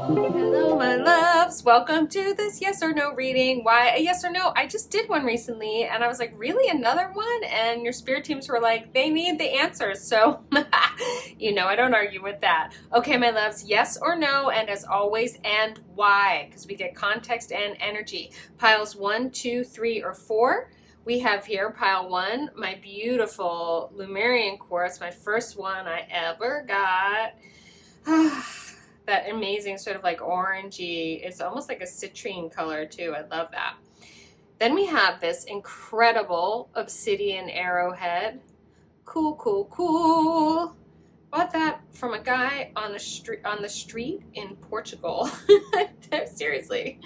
Hello, my loves. Welcome to this yes or no reading. Why a yes or no? I just did one recently and I was like, really? Another one? And your spirit teams were like, they need the answers. So, I don't argue with that. Okay, my loves, yes or no, and as always, and why? Because we get context and energy. Piles 1, 2, 3, or 4. We have here pile 1, my beautiful Lemurian quartz, my first one I ever got. That amazing sort of like orangey, it's almost like a citrine color too. I love that. Then we have this incredible obsidian arrowhead. Cool, cool, cool. Bought that from a guy on the street in Portugal. Seriously.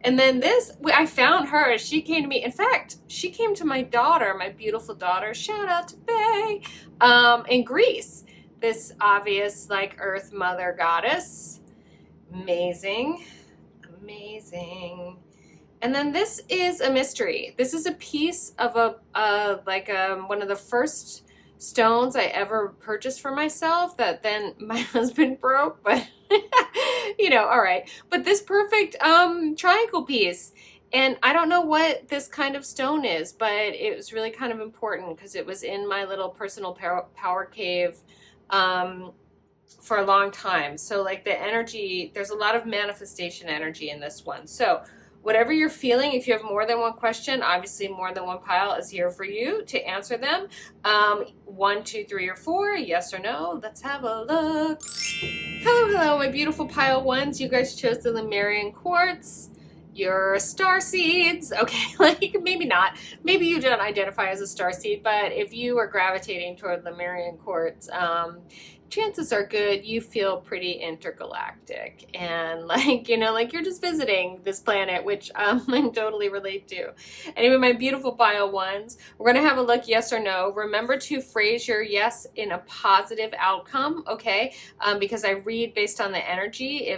And then this, I found her. She came to me. In fact, she came to my daughter, my beautiful daughter. Shout out to Bay, in Greece. This obvious like earth mother goddess. Amazing. Amazing. And then this is a mystery. This is a piece of one of the first stones I ever purchased for myself that then my husband broke, but all right. But this perfect triangle piece. And I don't know what this kind of stone is, but it was really kind of important because it was in my little personal power cave for a long time. So like the energy, there's a lot of manifestation energy in this one. So whatever you're feeling, if you have more than one question, obviously more than one pile is here for you to answer them. 1, 2, 3, or 4, yes or no. Let's have a look. Hello, my beautiful pile ones. You guys chose the Lemurian quartz. Your star seeds. Okay, like maybe not. Maybe you don't identify as a star seed, but if you are gravitating toward Lemurian quartz, chances are good you feel pretty intergalactic and like you're just visiting this planet, which I totally relate to. Anyway, my beautiful pile ones, we're gonna have a look yes or no. Remember to phrase your yes in a positive outcome, okay? Because I read based on the energy.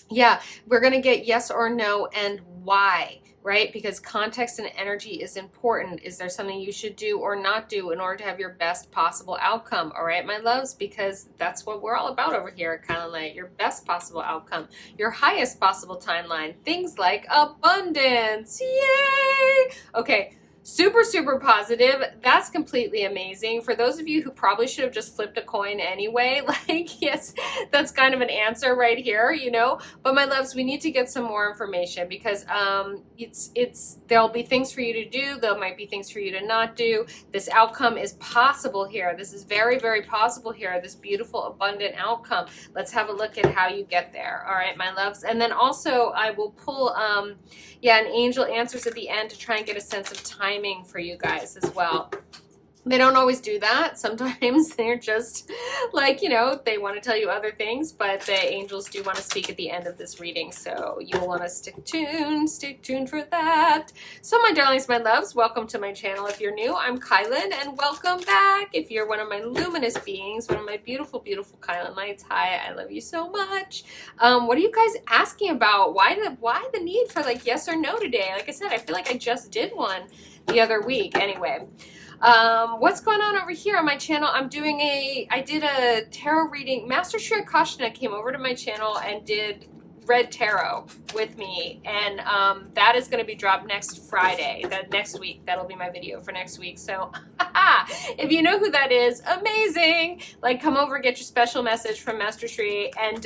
Yeah, we're going to get yes or no and why, right? Because context and energy is important. Is there something you should do or not do in order to have your best possible outcome? All right, my loves, because that's what we're all about over here at kylinlight. Your best possible outcome, your highest possible timeline, things like abundance. Yay! Okay. Super, super positive. That's completely amazing. For those of you who probably should have just flipped a coin anyway, like, yes, that's kind of an answer right here, But my loves, we need to get some more information because there'll be things for you to do. There might be things for you to not do. This outcome is possible here. This is very, very possible here. This beautiful, abundant outcome. Let's have a look at how you get there. All right, my loves. And then also I will pull, an angel answers at the end to try and get a sense of timing for you guys as well. They don't always do that. Sometimes they're just like, they want to tell you other things, but the angels do want to speak at the end of this reading. So you'll want to stay tuned for that. So my darlings, my loves, welcome to my channel. If you're new, I'm Kylin, and welcome back. If you're one of my luminous beings, one of my beautiful, beautiful Kylin lights, hi, I love you so much. What are you guys asking about? Why the need for like yes or no today? Like I said, I feel like I just did one the other week. Anyway. What's going on over here on my channel? I did a tarot reading. Master Shri Akashna came over to my channel and did read tarot with me, and that is going to be dropped next Friday. Next week, that'll be my video for next week. So if you know who that is, amazing. Like, come over, get your special message from Master Shri. And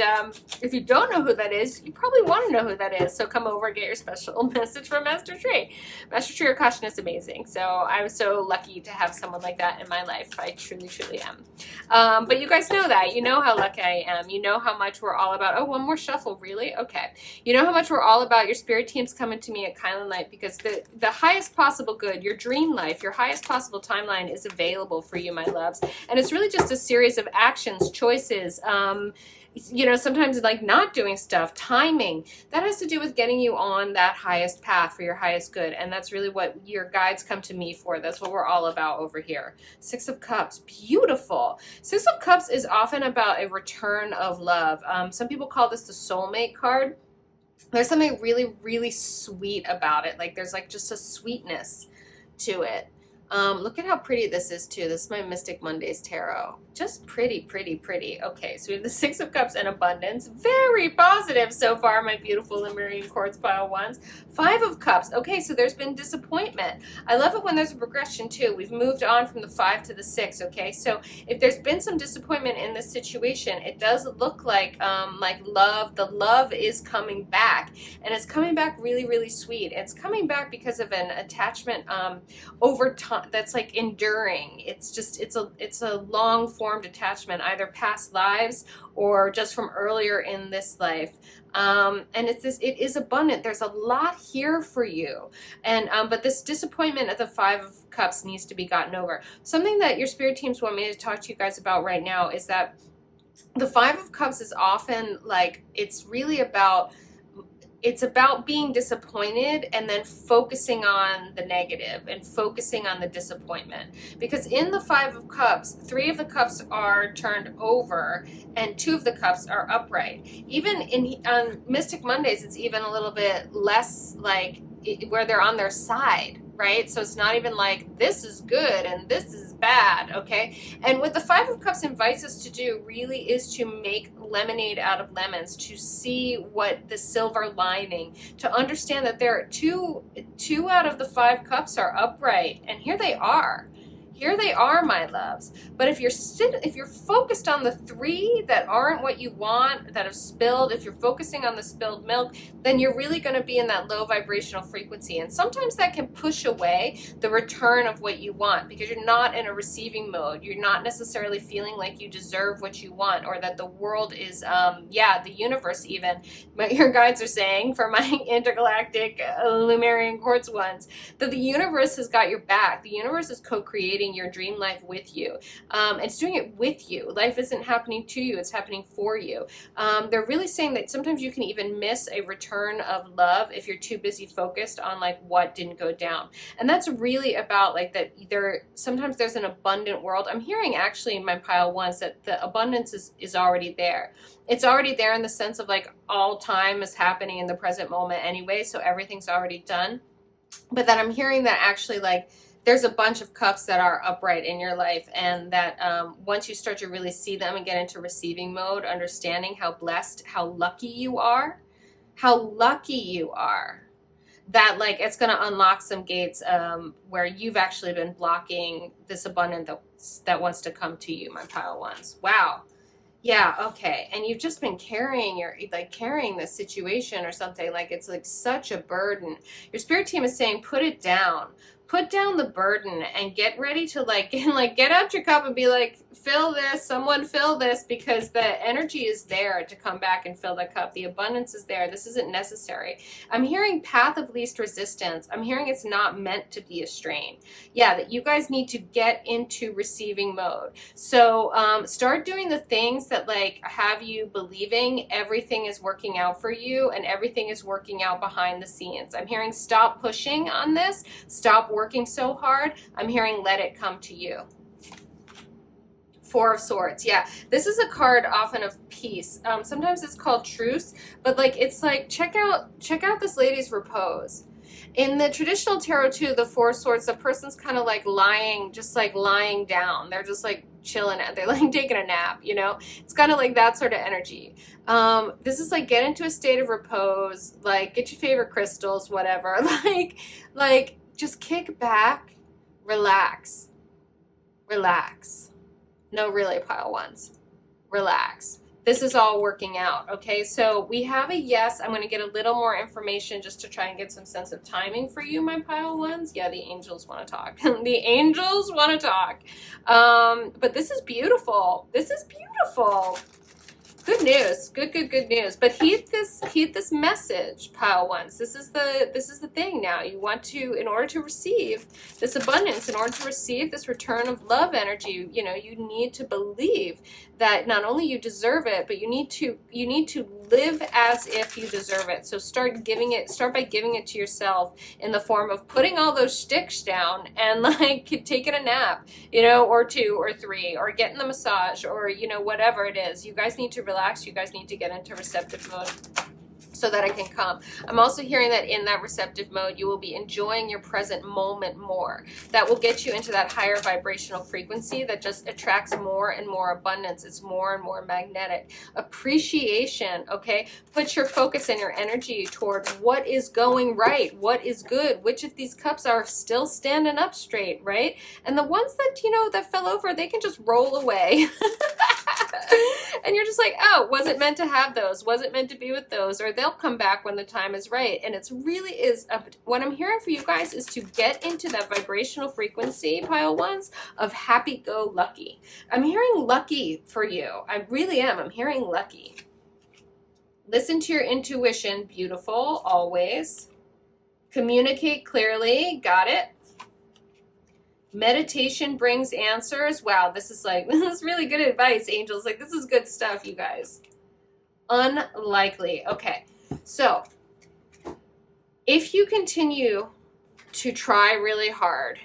if you don't know who that is, you probably want to know who that is. So come over, get your special message from Master Shri. Master Shri Akashna is amazing. So I'm so lucky to have someone like that in my life. I truly, truly am. But you guys know that. You know how lucky I am. You know how much we're all about. Oh, one more shuffle, really? Okay. You know how much we're all about your spirit teams coming to me at kylinlight, because the highest possible good, your dream life, your highest possible timeline is available for you, my loves. And it's really just a series of actions, choices, sometimes like not doing stuff, timing. That has to do with getting you on that highest path for your highest good. And that's really what your guides come to me for. That's what we're all about over here. 6 of Cups, beautiful. 6 of Cups is often about a return of love. Some people call this the soulmate card. There's something really, really sweet about it. Like there's like just a sweetness to it. Look at how pretty this is too. This is my Mystic Mondays Tarot. Just pretty, pretty, pretty. Okay, so we have the Six of Cups and abundance. Very positive so far, my beautiful Lemurian Quartz pile ones. Five of Cups. Okay, so there's been disappointment. I love it when there's a progression too. We've moved on from the 5 to the 6, okay? So if there's been some disappointment in this situation, it does look like love, the love is coming back. And it's coming back really, really sweet. It's coming back because of an attachment over time that's like enduring. It's a long formed attachment, either past lives or just from earlier in this life. And it is abundant. There's a lot here for you. And but this disappointment at the 5 of Cups needs to be gotten over. Something that your spirit teams want me to talk to you guys about right now is that the 5 of Cups is often like, it's about being disappointed and then focusing on the negative and focusing on the disappointment. Because in the 5 of Cups, 3 of the Cups are turned over and 2 of the Cups are upright. Even on Mystic Mondays, it's even a little bit less like where they're on their side, right? So it's not even like this is good and this is bad, okay? And what the 5 of Cups invites us to do really is to make lemonade out of lemons, to see what the silver lining, to understand that there are two out of the 5 cups are upright, and here they are. Here they are, my loves. But if you're focused on the 3 that aren't what you want, that have spilled, if you're focusing on the spilled milk, then you're really going to be in that low vibrational frequency. And sometimes that can push away the return of what you want because you're not in a receiving mode. You're not necessarily feeling like you deserve what you want, or that the world is, the universe even. Your guides are saying, for my intergalactic Lemurian Quartz ones, that the universe has got your back. The universe is co-creating your dream life with you. It's doing it with you. Life isn't happening to you, it's happening for you. They're really saying that sometimes you can even miss a return of love if you're too busy focused on like what didn't go down. And that's really about like that sometimes there's an abundant world. I'm hearing actually in my pile ones that the abundance is already there. It's already there in the sense of like all time is happening in the present moment anyway, so everything's already done. But that I'm hearing that actually like there's a bunch of cups that are upright in your life, and that once you start to really see them and get into receiving mode, understanding how blessed, how lucky you are, that like it's going to unlock some gates where you've actually been blocking this abundance that wants to come to you, my pile ones. Wow. Yeah, okay. And you've just been carrying this situation or something, like it's like such a burden. Your spirit team is saying, put it down. Put down the burden and get ready to get out your cup and be like, fill this, someone fill this, because the energy is there to come back and fill the cup. The abundance is there. This isn't necessary. I'm hearing path of least resistance. I'm hearing it's not meant to be a strain. Yeah, that you guys need to get into receiving mode. So start doing the things that like have you believing everything is working out for you and everything is working out behind the scenes. I'm hearing stop pushing on this. Stop working so hard. I'm hearing let it come to you. 4 of Swords. Yeah, this is a card often of peace. Sometimes it's called truce, but like it's like check out this lady's repose. In the traditional tarot too, the 4 of Swords, the person's kind of like lying down. They're just like chilling. They're like taking a nap, you know? It's kind of like that sort of energy. This is like get into a state of repose, like get your favorite crystals, whatever. Like just kick back, relax. No, really, pile ones. Relax. This is all working out, okay? So we have a yes. I'm going to get a little more information just to try and get some sense of timing for you, my pile ones. Yeah, the angels want to talk. The angels want to talk. But this is beautiful. This is beautiful. Good news. Good news. But heed this message, pile ones. This is the thing now. You want to, in order to receive this abundance, in order to receive this return of love energy, you know, you need to believe that not only you deserve it, but you need to live as if you deserve it. So start by giving it to yourself in the form of putting all those sticks down and like taking a nap, you know, or 2 or 3, or getting the massage, or, you know, whatever it is. You guys need to relax. You guys need to get into receptive mode. so that I can come. I'm also hearing that in that receptive mode, you will be enjoying your present moment more. That will get you into that higher vibrational frequency that just attracts more and more abundance. It's more and more magnetic. Appreciation, okay? Put your focus and your energy toward what is going right, what is good, which of these cups are still standing up straight, right? And the ones that, you know, that fell over, they can just roll away. And you're just like, oh, wasn't meant to have those, wasn't meant to be with those, or they'll come back when the time is right. And it's really is, what I'm hearing for you guys is to get into that vibrational frequency, pile ones, of happy-go-lucky. I'm hearing lucky for you. I really am. I'm hearing lucky. Listen to your intuition. Beautiful, always. Communicate clearly. Got it. Meditation brings answers. Wow, this is like, this is really good advice, angels. Like, this is good stuff, you guys. Unlikely. Okay, so if you continue to try really hard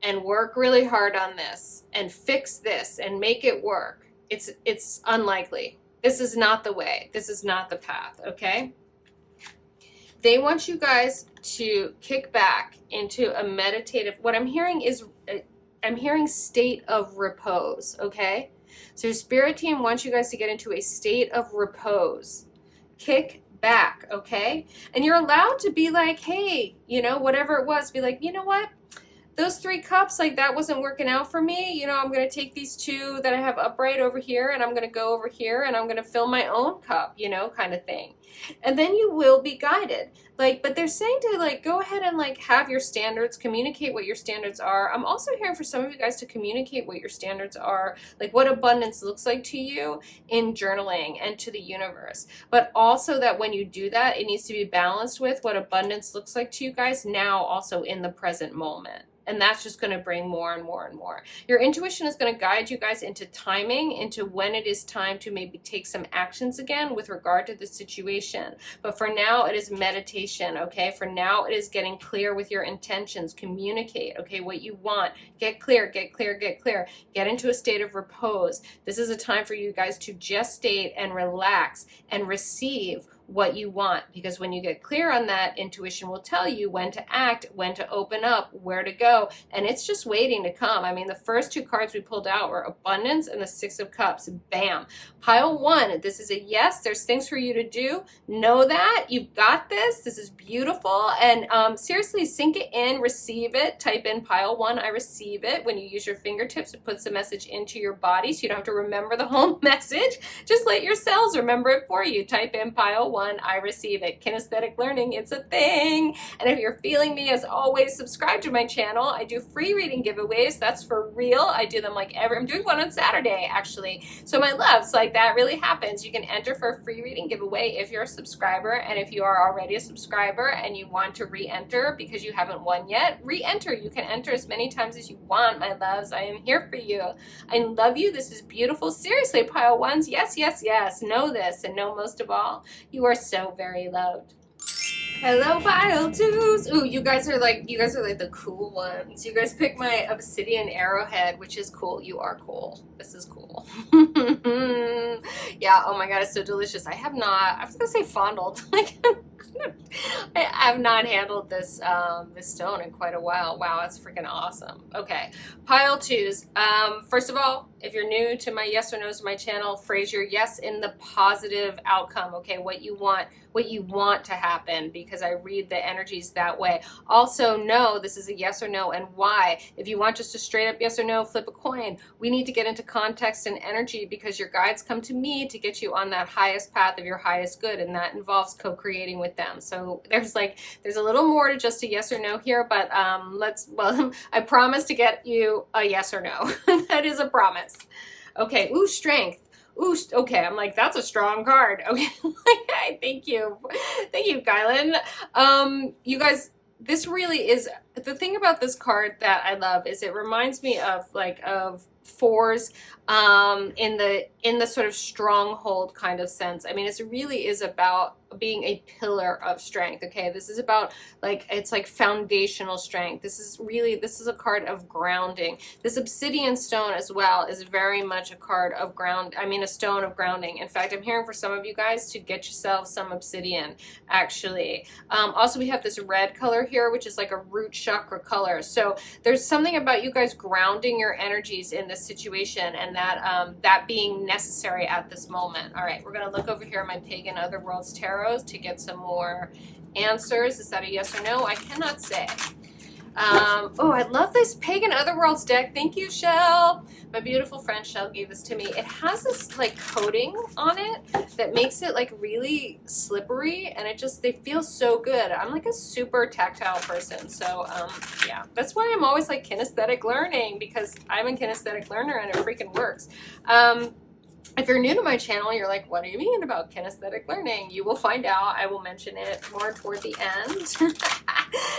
and work really hard on this and fix this and make it work, it's unlikely. This is not the way. This is not the path, okay? They want you guys to kick back into a meditative, what I'm hearing is, I'm hearing state of repose, okay? So your spirit team wants you guys to get into a state of repose. Kick back, okay? And you're allowed to be like, hey, you know, whatever it was, be like, you know what? Those 3 cups, like, that wasn't working out for me. You know, I'm going to take these 2 that I have upright over here, and I'm going to go over here, and I'm going to fill my own cup, you know, kind of thing. And then you will be guided. Like, but they're saying to, like, go ahead and, like, have your standards, communicate what your standards are. I'm also hearing for some of you guys to communicate what your standards are, like what abundance looks like to you in journaling and to the universe. But also that when you do that, it needs to be balanced with what abundance looks like to you guys now, also in the present moment. And that's just going to bring more and more and more. Your intuition is going to guide you guys into timing, into when it is time to maybe take some actions again with regard to the situation. But for now, it is meditation, okay? For now, it is getting clear with your intentions. Communicate, okay, what you want. Get clear, get clear, get clear. Get into a state of repose. This is a time for you guys to gestate and relax and receive what you want, because when you get clear on that, intuition will tell you when to act, when to open up, where to go, and it's just waiting to come. I mean, the first 2 cards we pulled out were Abundance and the 6 of Cups. Bam. Pile 1, this is a yes. There's things for you to do. Know that. You've got this. This is beautiful. And seriously, sink it in, receive it. Type in pile 1, I receive it. When you use your fingertips, it puts the message into your body, so you don't have to remember the whole message. Just let your cells remember it for you. Type in pile 1, I receive it. Kinesthetic learning, it's a thing. And if you're feeling me, as always, subscribe to my channel. I do free reading giveaways. That's for real. I do them like I'm doing one on Saturday, actually. So my loves, like, that really happens. You can enter for a free reading giveaway if you're a subscriber. And if you are already a subscriber and you want to re-enter because you haven't won yet, re-enter. You can enter as many times as you want, my loves. I am here for you. I love you. This is beautiful. Seriously, pile 1s. Yes, yes, yes. Know this, and know most of all, you are so very loved. Hello, pile 2s. Ooh, you guys are like the cool ones. You guys picked my Obsidian arrowhead, which is cool. You are cool. This is cool. Yeah, oh my god, it's so delicious. I was gonna say fondled. Like, I have not handled this this stone in quite a while. Wow, that's freaking awesome. Okay, pile 2s. First of all, if you're new to my yes or no's to my channel, phrase your yes in the positive outcome. Okay, what you want to happen, because I read the energies that way. Also, no, this is a yes or no, and why. If you want just a straight up yes or no, flip a coin. We need to get into context and energy, because your guides come to me to get you on that highest path of your highest good, and that involves co-creating with them. So there's a little more to just a yes or no here, but I promise to get you a yes or no. That is a promise. Okay, ooh, strength. Ooh, okay, I'm like, that's a strong card. Okay, thank you, Kylan. You guys, this really is, the thing about this card that I love is it reminds me of fours in the sort of stronghold kind of sense. I mean, it really is about being a pillar of strength. Okay, this is about like, it's like foundational strength. This is a card of grounding. This obsidian stone as well is very much a card of a stone of grounding. In fact, I'm hearing for some of you guys to get yourself some obsidian, actually. Also, we have this red color here, which is like a root chakra color. So there's something about you guys grounding your energies in this situation, and that being necessary at this moment. All right, we're going to look over here at my Pagan Otherworlds Tarot to get some more answers. Is that a yes or no? I cannot say. Oh, I love this Pagan Otherworlds deck. Thank you, Shell. My beautiful friend Shell gave this to me. It has this like coating on it that makes it like really slippery, and they feel so good. I'm like a super tactile person, so yeah, that's why I'm always like kinesthetic learning, because I'm a kinesthetic learner and it freaking works. If you're new to my channel, you're like, what do you mean about kinesthetic learning? You will find out. I will mention it more toward the end.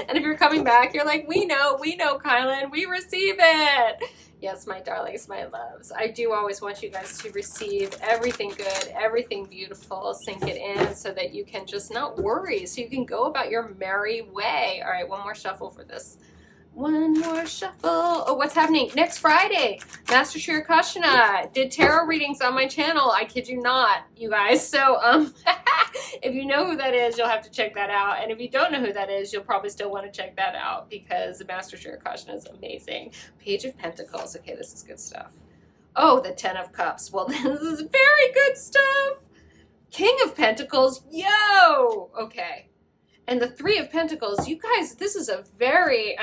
And if you're coming back, you're like, we know, Kylan, we receive it. Yes, my darlings, my loves. I do always want you guys to receive everything good, everything beautiful, sink it in so that you can just not worry, so you can go about your merry way. All right, one more shuffle for this. One more shuffle. Oh, what's happening? Next Friday, Master Shri Akashana did tarot readings on my channel. I kid you not, you guys. So, if you know who that is, you'll have to check that out. And if you don't know who that is, you'll probably still want to check that out, because Master Shri Akashana is amazing. Page of Pentacles. Okay, this is good stuff. Oh, the 10 of Cups. Well, this is very good stuff. King of Pentacles. Yo! Okay. And the 3 of Pentacles, you guys, this is a very,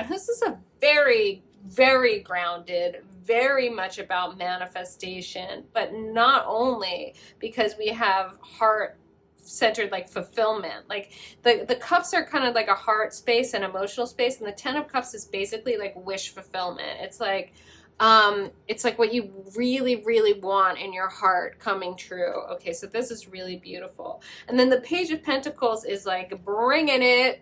very grounded, very much about manifestation, but not only because we have heart-centered like fulfillment. Like the cups are kind of like a heart space and emotional space, and the 10 of Cups is basically like wish fulfillment. It's like what you really, really want in your heart coming true. Okay, so this is really beautiful. And then the Page of Pentacles is like bringing it.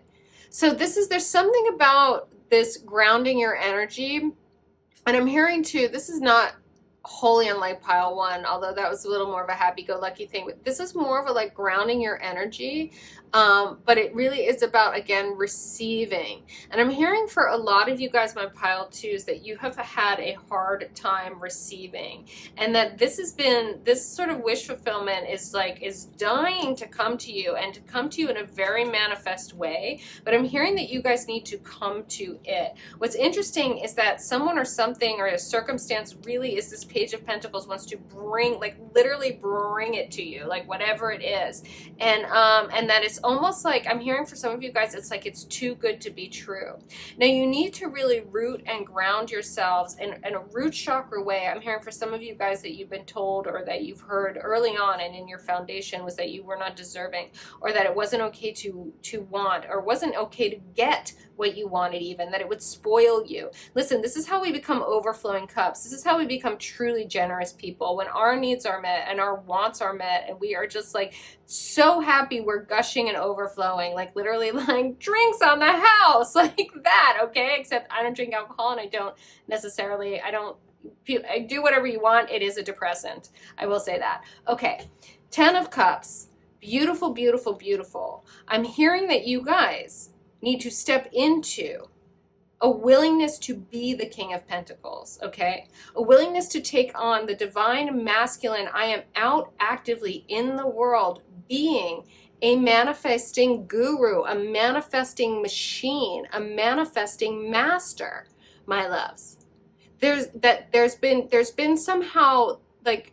So there's something about this grounding your energy. And I'm hearing too, this is not wholly unlike pile 1, although that was a little more of a happy-go-lucky thing. But this is more of a like grounding your energy. But it really is about, again, receiving. And I'm hearing for a lot of you guys, my pile 2s, that you have had a hard time receiving, and that this sort of wish fulfillment is dying to come to you, and to come to you in a very manifest way. But I'm hearing that you guys need to come to it. What's interesting is that someone or something or a circumstance really is this Page of Pentacles wants to bring, like literally bring it to you, like whatever it is. And that it's almost like, I'm hearing for some of you guys, it's like it's too good to be true. Now you need to really root and ground yourselves in a root chakra way. I'm hearing for some of you guys that you've been told, or that you've heard early on and in your foundation, was that you were not deserving, or that it wasn't okay to want, or wasn't okay to get what you wanted, even that it would spoil you. Listen, this is how we become overflowing cups. This is how we become truly generous people, when our needs are met and our wants are met, and we are just like so happy we're gushing and overflowing, like literally like drinks on the house, like that. Okay, except I don't drink alcohol, and I do whatever you want. It is a depressant, I will say that. Okay, 10 of Cups. Beautiful, beautiful, beautiful. I'm hearing that you guys need to step into a willingness to be the King of Pentacles, okay? A willingness to take on the divine masculine. I am out actively in the world being a manifesting guru, a manifesting machine, a manifesting master, my loves. There's been somehow like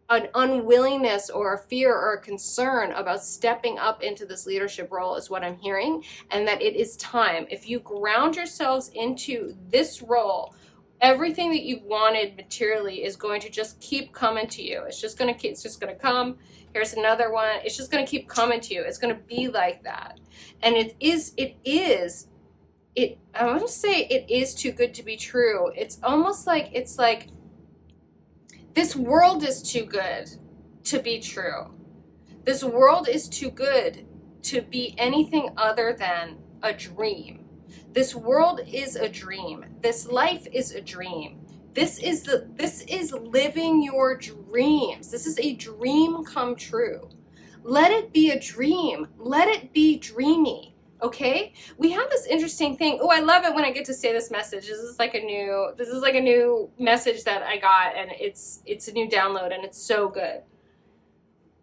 an unwillingness or a fear or a concern about stepping up into this leadership role, is what I'm hearing, and that it is time. If you ground yourselves into this role, everything that you've wanted materially is going to just keep coming to you. It's just going to come. Here's another one. It's just going to keep coming to you. It's going to be like that. And I want to say it is too good to be true. It's almost like, this world is too good to be true. This world is too good to be anything other than a dream. This world is a dream. This life is a dream. This is living your dreams. This is a dream come true. Let it be a dream. Let it be dreamy. Okay? We have this interesting thing. Oh, I love it when I get to say this message. This is like a new message that I got, and it's a new download, and it's so good.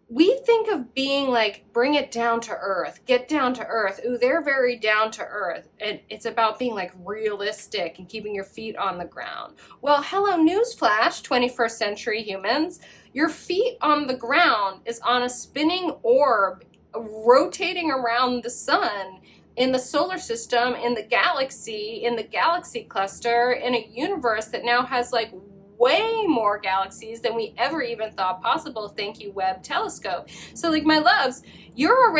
We think of being like, bring it down to earth, get down to earth. Ooh, they're very down to earth. And it's about being like realistic and keeping your feet on the ground. Well, hello, newsflash, 21st century humans. Your feet on the ground is on a spinning orb rotating around the sun in the solar system, in the galaxy cluster, in a universe that now has like way more galaxies than we ever even thought possible. Thank you, Webb telescope. So like, my loves, you're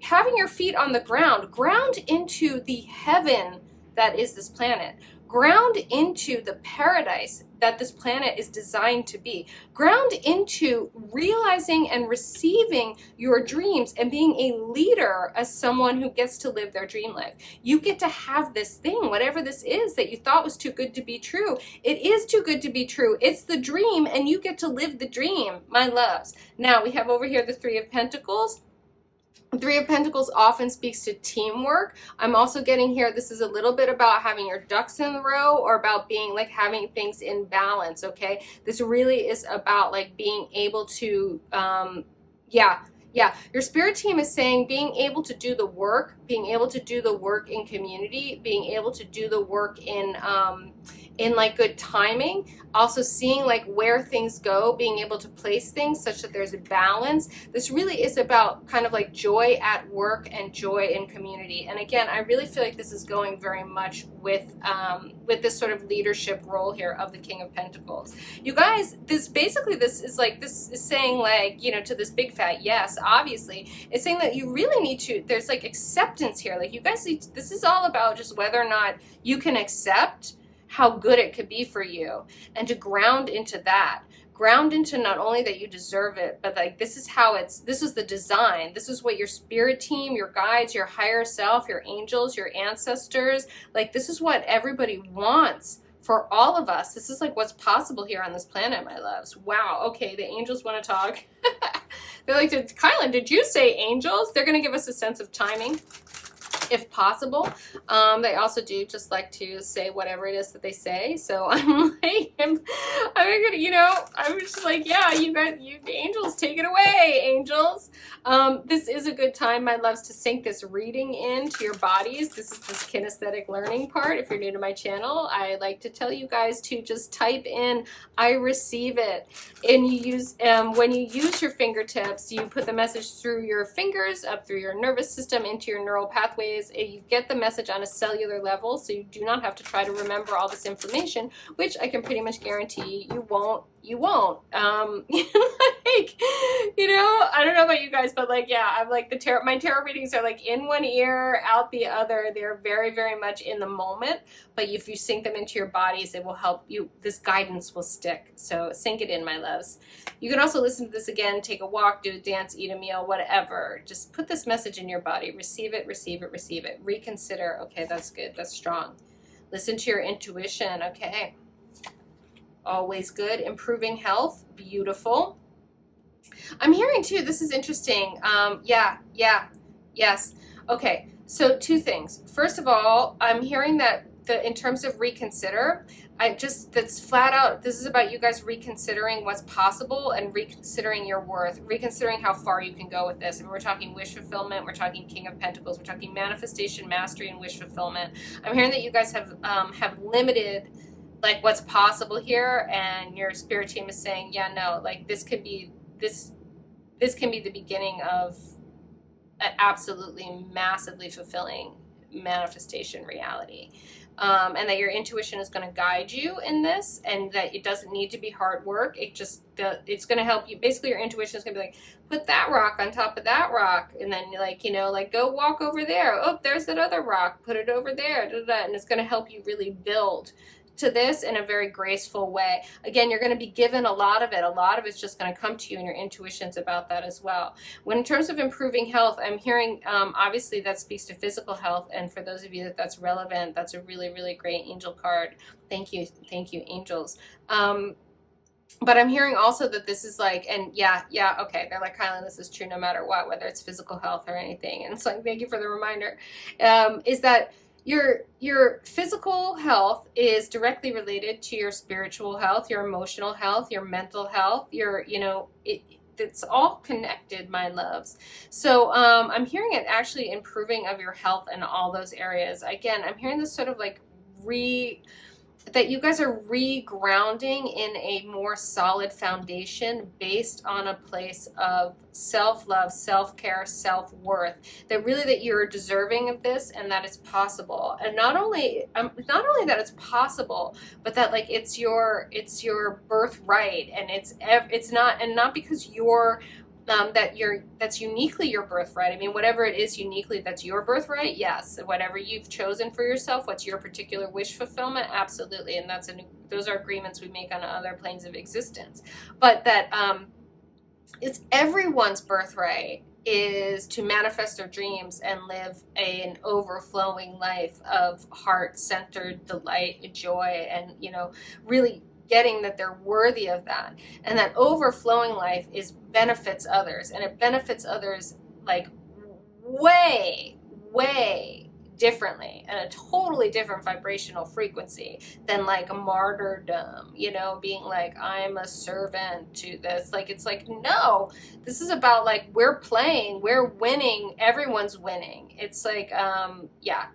having your feet on the ground into the heaven that is this planet, ground into the paradise that this planet is designed to be, ground into realizing and receiving your dreams and being a leader as someone who gets to live their dream life. You get to have this thing, whatever this is that you thought was too good to be true. It is too good to be true. It's the dream, and you get to live the dream, my loves. Now we have over here the Three of Pentacles. Three of Pentacles often speaks to teamwork. I'm also getting here, this is a little bit about having your ducks in a row, or about being like having things in balance, okay? This really is about like being able to, your spirit team is saying being able to do the work, being able to do the work in community, being able to do the work in like good timing, also seeing like where things go, being able to place things such that there's a balance. This really is about kind of like joy at work and joy in community. And again, I really feel like this is going very much with this sort of leadership role here of the King of Pentacles. You guys, this is saying like, you know, to this big fat yes, obviously, it's saying that you really need to, there's like acceptance here. Like, you guys need to, this is all about just whether or not you can accept how good it could be for you, and to ground into that. Ground into not only that you deserve it, but like this is the design. This is what your spirit team, your guides, your higher self, your angels, your ancestors, like this is what everybody wants for all of us. This is like what's possible here on this planet, my loves. Wow. Okay, the angels want to talk. They're like, Kylan, did you say angels? They're going to give us a sense of timing, if possible. They also do just like to say whatever it is that they say. So I'm like, I'm gonna, you know, I'm just like, yeah, you guys, the angels, take it away, angels. This is a good time, my loves, to sink this reading into your bodies. This is this kinesthetic learning part. If you're new to my channel, I like to tell you guys to just type in, I receive it. And you use, when you use your fingertips, you put the message through your fingers, up through your nervous system, into your neural pathways. You get the message on a cellular level, so you do not have to try to remember all this information, which I can pretty much guarantee you won't. Like, you know, I don't know about you guys, but like, yeah, I'm like my tarot readings are like in one ear, out the other. They're very, very much in the moment, but if you sink them into your bodies, it will help you. This guidance will stick. So sink it in, my loves. You can also listen to this again, take a walk, do a dance, eat a meal, whatever. Just put this message in your body. Receive it, receive it, receive it. Reconsider. Okay, that's good. That's strong. Listen to your intuition. Okay. Always good. Improving health. Beautiful. I'm hearing too, this is interesting. Yes. Okay, so two things. First of all, I'm hearing that in terms of reconsider, that's flat out, this is about you guys reconsidering what's possible and reconsidering your worth, reconsidering how far you can go with this. And we're talking wish fulfillment, we're talking King of Pentacles, we're talking manifestation, mastery, and wish fulfillment. I'm hearing that you guys have limited like what's possible here, and your spirit team is saying, yeah, no, like this can be the beginning of an absolutely massively fulfilling manifestation reality. And that your intuition is going to guide you in this, and that it doesn't need to be hard work. It's going to help you. Basically, your intuition is going to be like, put that rock on top of that rock, and then like, you know, like go walk over there. Oh, there's that other rock. Put it over there. Da, da, da. And it's going to help you really build to this in a very graceful way. Again, you're going to be given a lot of it. A lot of it's just going to come to you, and your intuition's about that as well. When in terms of improving health, I'm hearing, obviously that speaks to physical health, and for those of you that's relevant, that's a really, really great angel card. Thank you, angels. But I'm hearing also that this is like, and yeah, okay, they're like, Kylan, this is true no matter what, whether it's physical health or anything. And it's like, thank you for the reminder, is that your physical health is directly related to your spiritual health, your emotional health, your mental health, it's all connected, my loves. So I'm hearing it actually improving of your health in all those areas. Again, I'm hearing this sort of like that you guys are re-grounding in a more solid foundation based on a place of self-love, self-care, self-worth, that you're deserving of this, and that it's possible. And not only that it's possible, but that like it's your birthright, and it's not because you're that's uniquely your birthright. I mean, whatever it is uniquely that's your birthright, yes. Whatever you've chosen for yourself, what's your particular wish fulfillment, absolutely. And those are agreements we make on other planes of existence. But that it's everyone's birthright is to manifest their dreams and live an overflowing life of heart-centered delight, joy, and really getting that they're worthy of that. And that overflowing life benefits others, and it benefits others like way differently, and a totally different vibrational frequency than like a martyrdom, being like, I'm a servant to this. Like, it's like, no, this is about like, we're playing, we're winning, everyone's winning. It's like,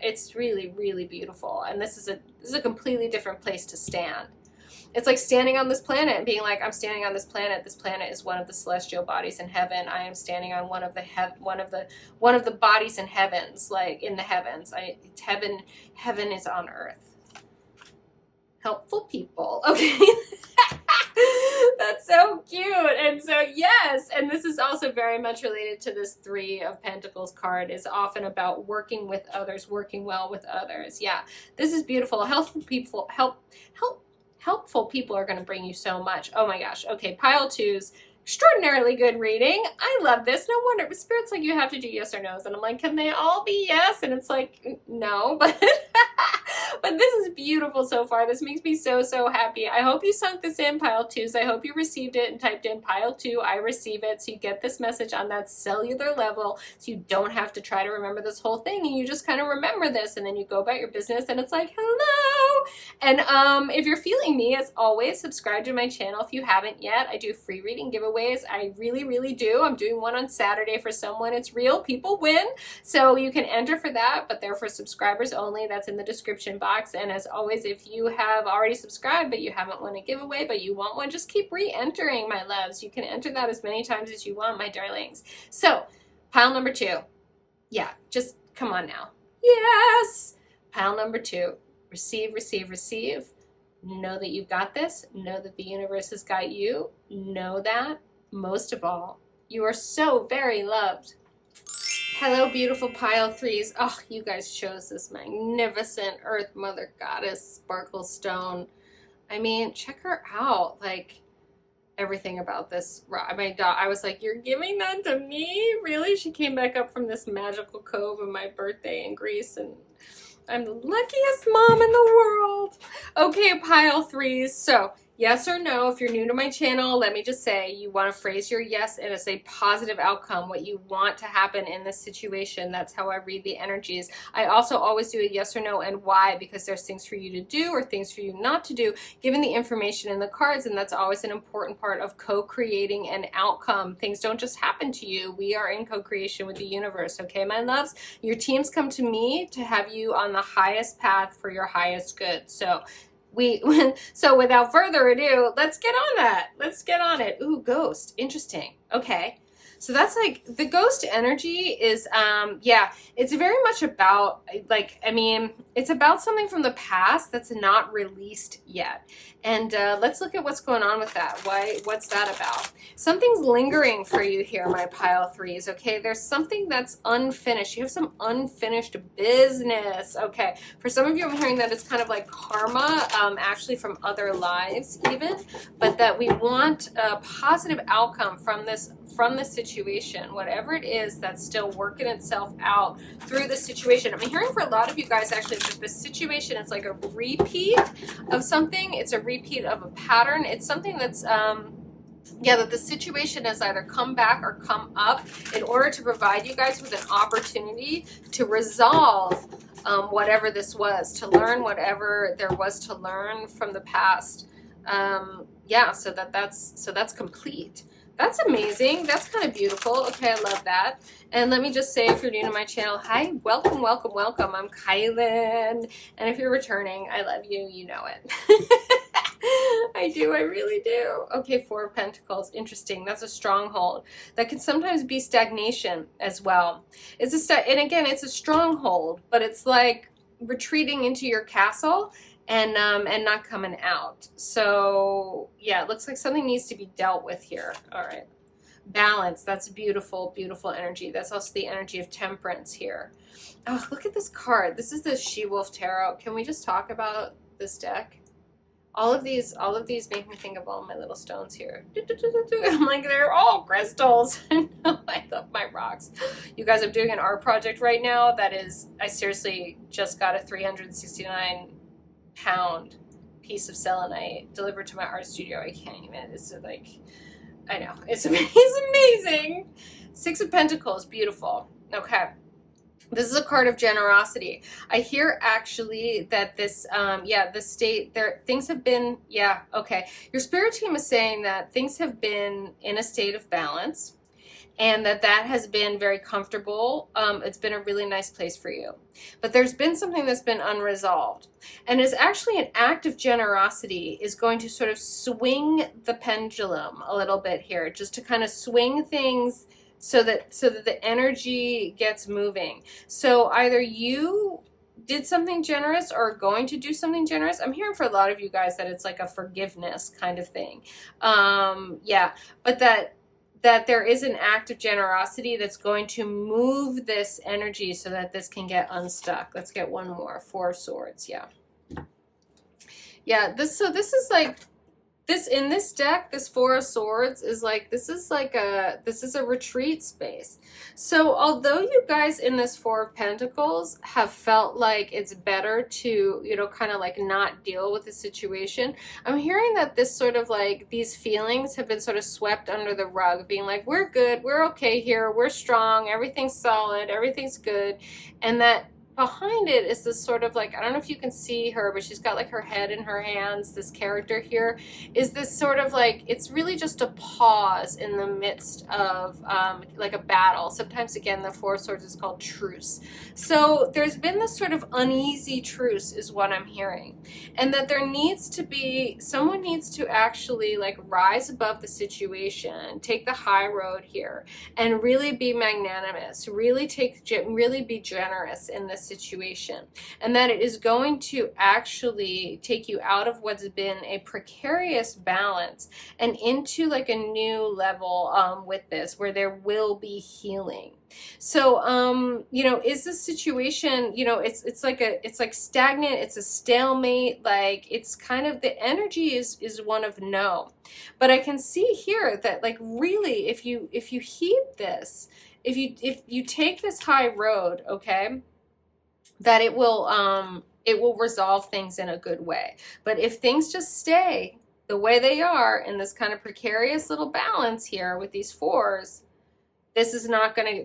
it's really, really beautiful. And this is a completely different place to stand. It's like standing on this planet and being like, I'm standing on this planet. This planet is one of the celestial bodies in heaven. I am standing on one of the bodies in heavens, like in the heavens. It's heaven. Heaven is on earth. Helpful people. Okay. That's so cute. And so, yes, and this is also very much related to this 3 of Pentacles card, is often about working with others, working well with others. Yeah, this is beautiful. Helpful people are going to bring you so much. Oh my gosh. Okay, pile 2's extraordinarily good reading. I love this. No wonder. Spirit's like, you have to do yes or no's. And I'm like, can they all be yes? And it's like, no. But but this is beautiful so far. This makes me so, so happy. I hope you sunk this in, pile 2's. I hope you received it and typed in pile 2, I receive it. So you get this message on that cellular level. So you don't have to try to remember this whole thing. And you just kind of remember this. And then you go about your business. And it's like, hello. And if you're feeling me, as always, subscribe to my channel if you haven't yet. I do free reading giveaways. I really, really do. I'm doing one on Saturday for someone. It's real. People win. So you can enter for that, but they're for subscribers only. That's in the description box. And as always, if you have already subscribed, but you haven't won a giveaway, but you want one, just keep re-entering, my loves. You can enter that as many times as you want, my darlings. So pile number 2. Yeah, just come on now. Yes. Pile number 2. Receive, receive, receive. Know that you've got this. Know that the universe has got you. Know that, most of all, you are so very loved. Hello, beautiful pile 3's. Oh, you guys chose this magnificent Earth Mother Goddess Sparkle Stone. I mean, check her out. Like, everything about this. I was like, you're giving that to me? Really? She came back up from this magical cove on my birthday in Greece, and I'm the luckiest mom in the world. Okay, pile 3's. So, yes or no, if you're new to my channel, let me just say, you want to phrase your yes as a positive outcome, what you want to happen in this situation. That's how I read the energies. I also always do a yes or no and why, because there's things for you to do or things for you not to do, given the information in the cards, and that's always an important part of co-creating an outcome. Things don't just happen to you. We are in co-creation with the universe, okay, my loves? Your teams come to me to have you on the highest path for your highest good. So without further ado, let's get on that. Let's get on it. Ooh, ghost. Interesting. Okay. So that's like the ghost energy is, yeah, it's very much about like, I mean, it's about something from the past that's not released yet. And let's look at what's going on with that. What's that about? Something's lingering for you here, my pile threes. Okay, there's something that's unfinished. You have some unfinished business. Okay, for some of you, I'm hearing that it's kind of like karma, actually from other lives even, but that we want a positive outcome from this situation, whatever it is that's still working itself out through the situation. I'm hearing for a lot of you guys actually that the situation is like a repeat of something. It's a repeat of a pattern. It's something that's yeah, that the situation has either come back or come up in order to provide you guys with an opportunity to resolve whatever this was, to learn whatever there was to learn from the past. Yeah, so that's complete. That's amazing. That's kind of beautiful. Okay, I love that. And let me just say, if you're new to my channel, hi, welcome, welcome, welcome. I'm Kylan. And if you're returning, I love you. You know it. I do. I really do. Okay, Four of Pentacles. Interesting. That's a stronghold. That can sometimes be stagnation as well. And again, it's a stronghold, but it's like retreating into your castle and not coming out. So yeah, it looks like something needs to be dealt with here. All right. Balance. That's beautiful, beautiful energy. That's also the energy of temperance here. Oh, look at this card. This is the She-Wolf Tarot. Can we just talk about this deck? All of these make me think of all my little stones here. I'm like, they're all crystals. I love my rocks. You guys, I'm doing an art project right now that is, I seriously just got a 369-pound piece of selenite delivered to my art studio. I can't even, it's like, I know, it's amazing. Six of Pentacles, beautiful. Okay. This is a card of generosity. I hear actually that this, yeah, the state there, things have been, yeah, okay. Your spirit team is saying that things have been in a state of balance and that has been very comfortable. It's been a really nice place for you. But there's been something that's been unresolved. And it's actually an act of generosity is going to sort of swing the pendulum a little bit here, just to kind of swing things so that the energy gets moving. So either you did something generous or are going to do something generous. I'm hearing for a lot of you guys that it's like a forgiveness kind of thing. Yeah, but that there is an act of generosity that's going to move this energy so that this can get unstuck. Let's get one more. Four of Swords. Yeah. Yeah, this is like, this in this deck, this Four of Swords is like, this is a retreat space. So although you guys in this Four of Pentacles have felt like it's better to, you know, kind of like not deal with the situation, I'm hearing that this sort of like, these feelings have been sort of swept under the rug, being like, we're good, we're okay here, we're strong, everything's solid, everything's good. And that behind it is this sort of like, I don't know if you can see her, but she's got like her head in her hands. This character here is this sort of like, it's really just a pause in the midst of like a battle. Sometimes again, the Four of Swords is called truce. So there's been this sort of uneasy truce is what I'm hearing. And that there needs to be, someone needs to actually like rise above the situation, take the high road here and really be magnanimous, really be generous in this situation, and that it is going to actually take you out of what's been a precarious balance and into like a new level with this, where there will be healing. So you know, is this situation, you know, it's like stagnant, it's a stalemate, like it's kind of, the energy is one of no. But I can see here that like really if you heed this, if you take this high road, okay, that it will resolve things in a good way. But if things just stay the way they are in this kind of precarious little balance here with these fours, this is not gonna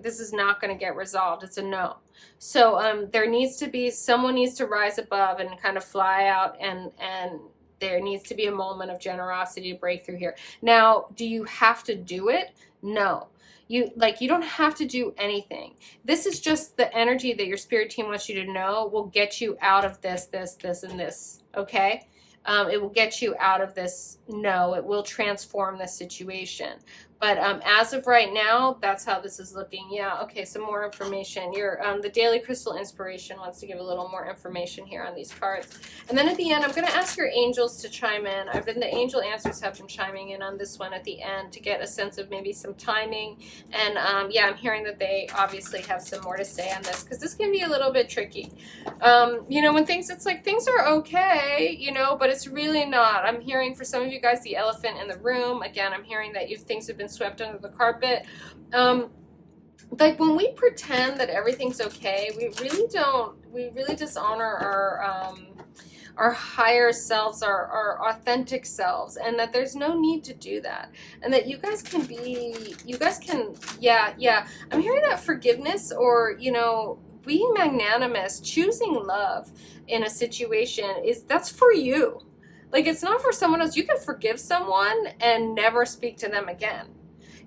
get resolved. It's a no. So there needs to be, someone needs to rise above and kind of fly out, and there needs to be a moment of generosity to break through here. Now, do you have to do it? No. You don't have to do anything. This is just the energy that your spirit team wants you to know will get you out of this, and this, okay? It will get you out of this, no, it will transform the situation. But as of right now, that's how this is looking. Yeah, okay, some more information. The Daily Crystal Inspiration wants to give a little more information here on these cards. And then at the end, I'm going to ask your angels to chime in. The angel answers have been chiming in on this one at the end to get a sense of maybe some timing. And yeah, I'm hearing that they obviously have some more to say on this, because this can be a little bit tricky. You know, when it's like things are okay, you know, but it's really not. I'm hearing for some of you guys the elephant in the room. Again, I'm hearing that things have been swept under the carpet. Like when we pretend that everything's okay, we really dishonor our higher selves, our authentic selves, and that there's no need to do that. And that you guys can, yeah. I'm hearing that forgiveness, or, you know, being magnanimous, choosing love in a situation that's for you. Like, it's not for someone else. You can forgive someone and never speak to them again.